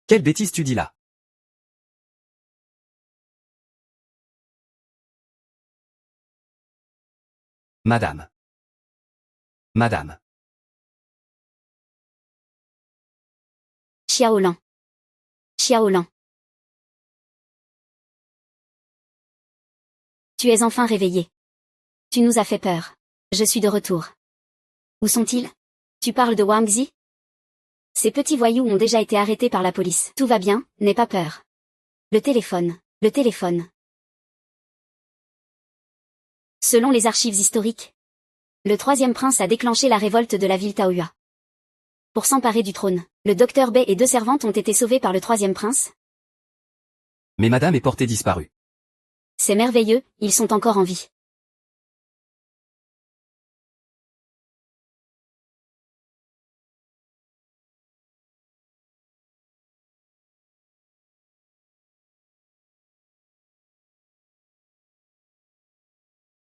Quelle bêtise tu dis là? Madame. Madame. Xiaolan. Xiaolan. Tu es enfin réveillé. Tu nous as fait peur. Je suis de retour. Où sont-ils? Tu parles de Wangzi? Ces petits voyous ont déjà été arrêtés par la police. Tout va bien, n'aie pas peur. Le téléphone. Le téléphone. Selon les archives historiques, le troisième prince a déclenché la révolte de la ville Taoyuan. Pour s'emparer du trône, le docteur Bei et 2 servantes ont été sauvés par le troisième prince. Mais madame est portée disparue. C'est merveilleux, ils sont encore en vie.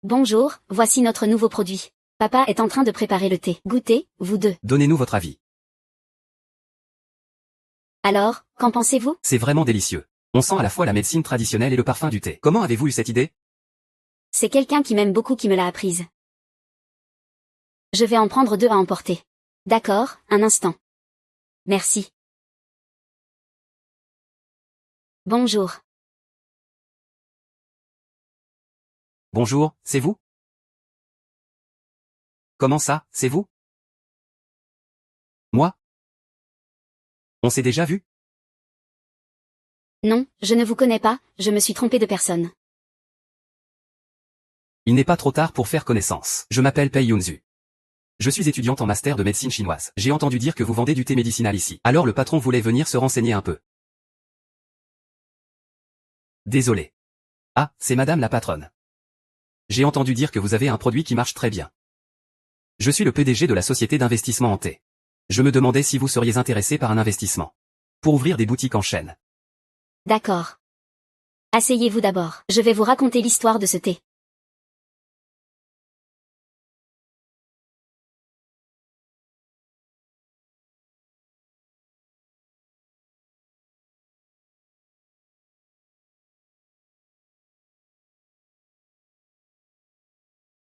Bonjour, voici notre nouveau produit. Papa est en train de préparer le thé. Goûtez, vous deux. Donnez-nous votre avis. Alors, qu'en pensez-vous? C'est vraiment délicieux. On sent à la fois la médecine traditionnelle et le parfum du thé. Comment avez-vous eu cette idée? C'est quelqu'un qui m'aime beaucoup qui me l'a apprise. Je vais en prendre 2 à emporter. D'accord, un instant. Merci. Bonjour. Bonjour, c'est vous? Comment ça, c'est vous? Moi? On s'est déjà vu? Non, je ne vous connais pas, je me suis trompé de personne. Il n'est pas trop tard pour faire connaissance. Je m'appelle Pei Yunzu. Je suis étudiante en master de médecine chinoise. J'ai entendu dire que vous vendez du thé médicinal ici. Alors le patron voulait venir se renseigner un peu. Désolé. Ah, c'est madame la patronne. J'ai entendu dire que vous avez un produit qui marche très bien. Je suis le PDG de la société d'investissement en thé. Je me demandais si vous seriez intéressé par un investissement. Pour ouvrir des boutiques en chaîne. D'accord. Asseyez-vous d'abord. Je vais vous raconter l'histoire de ce thé.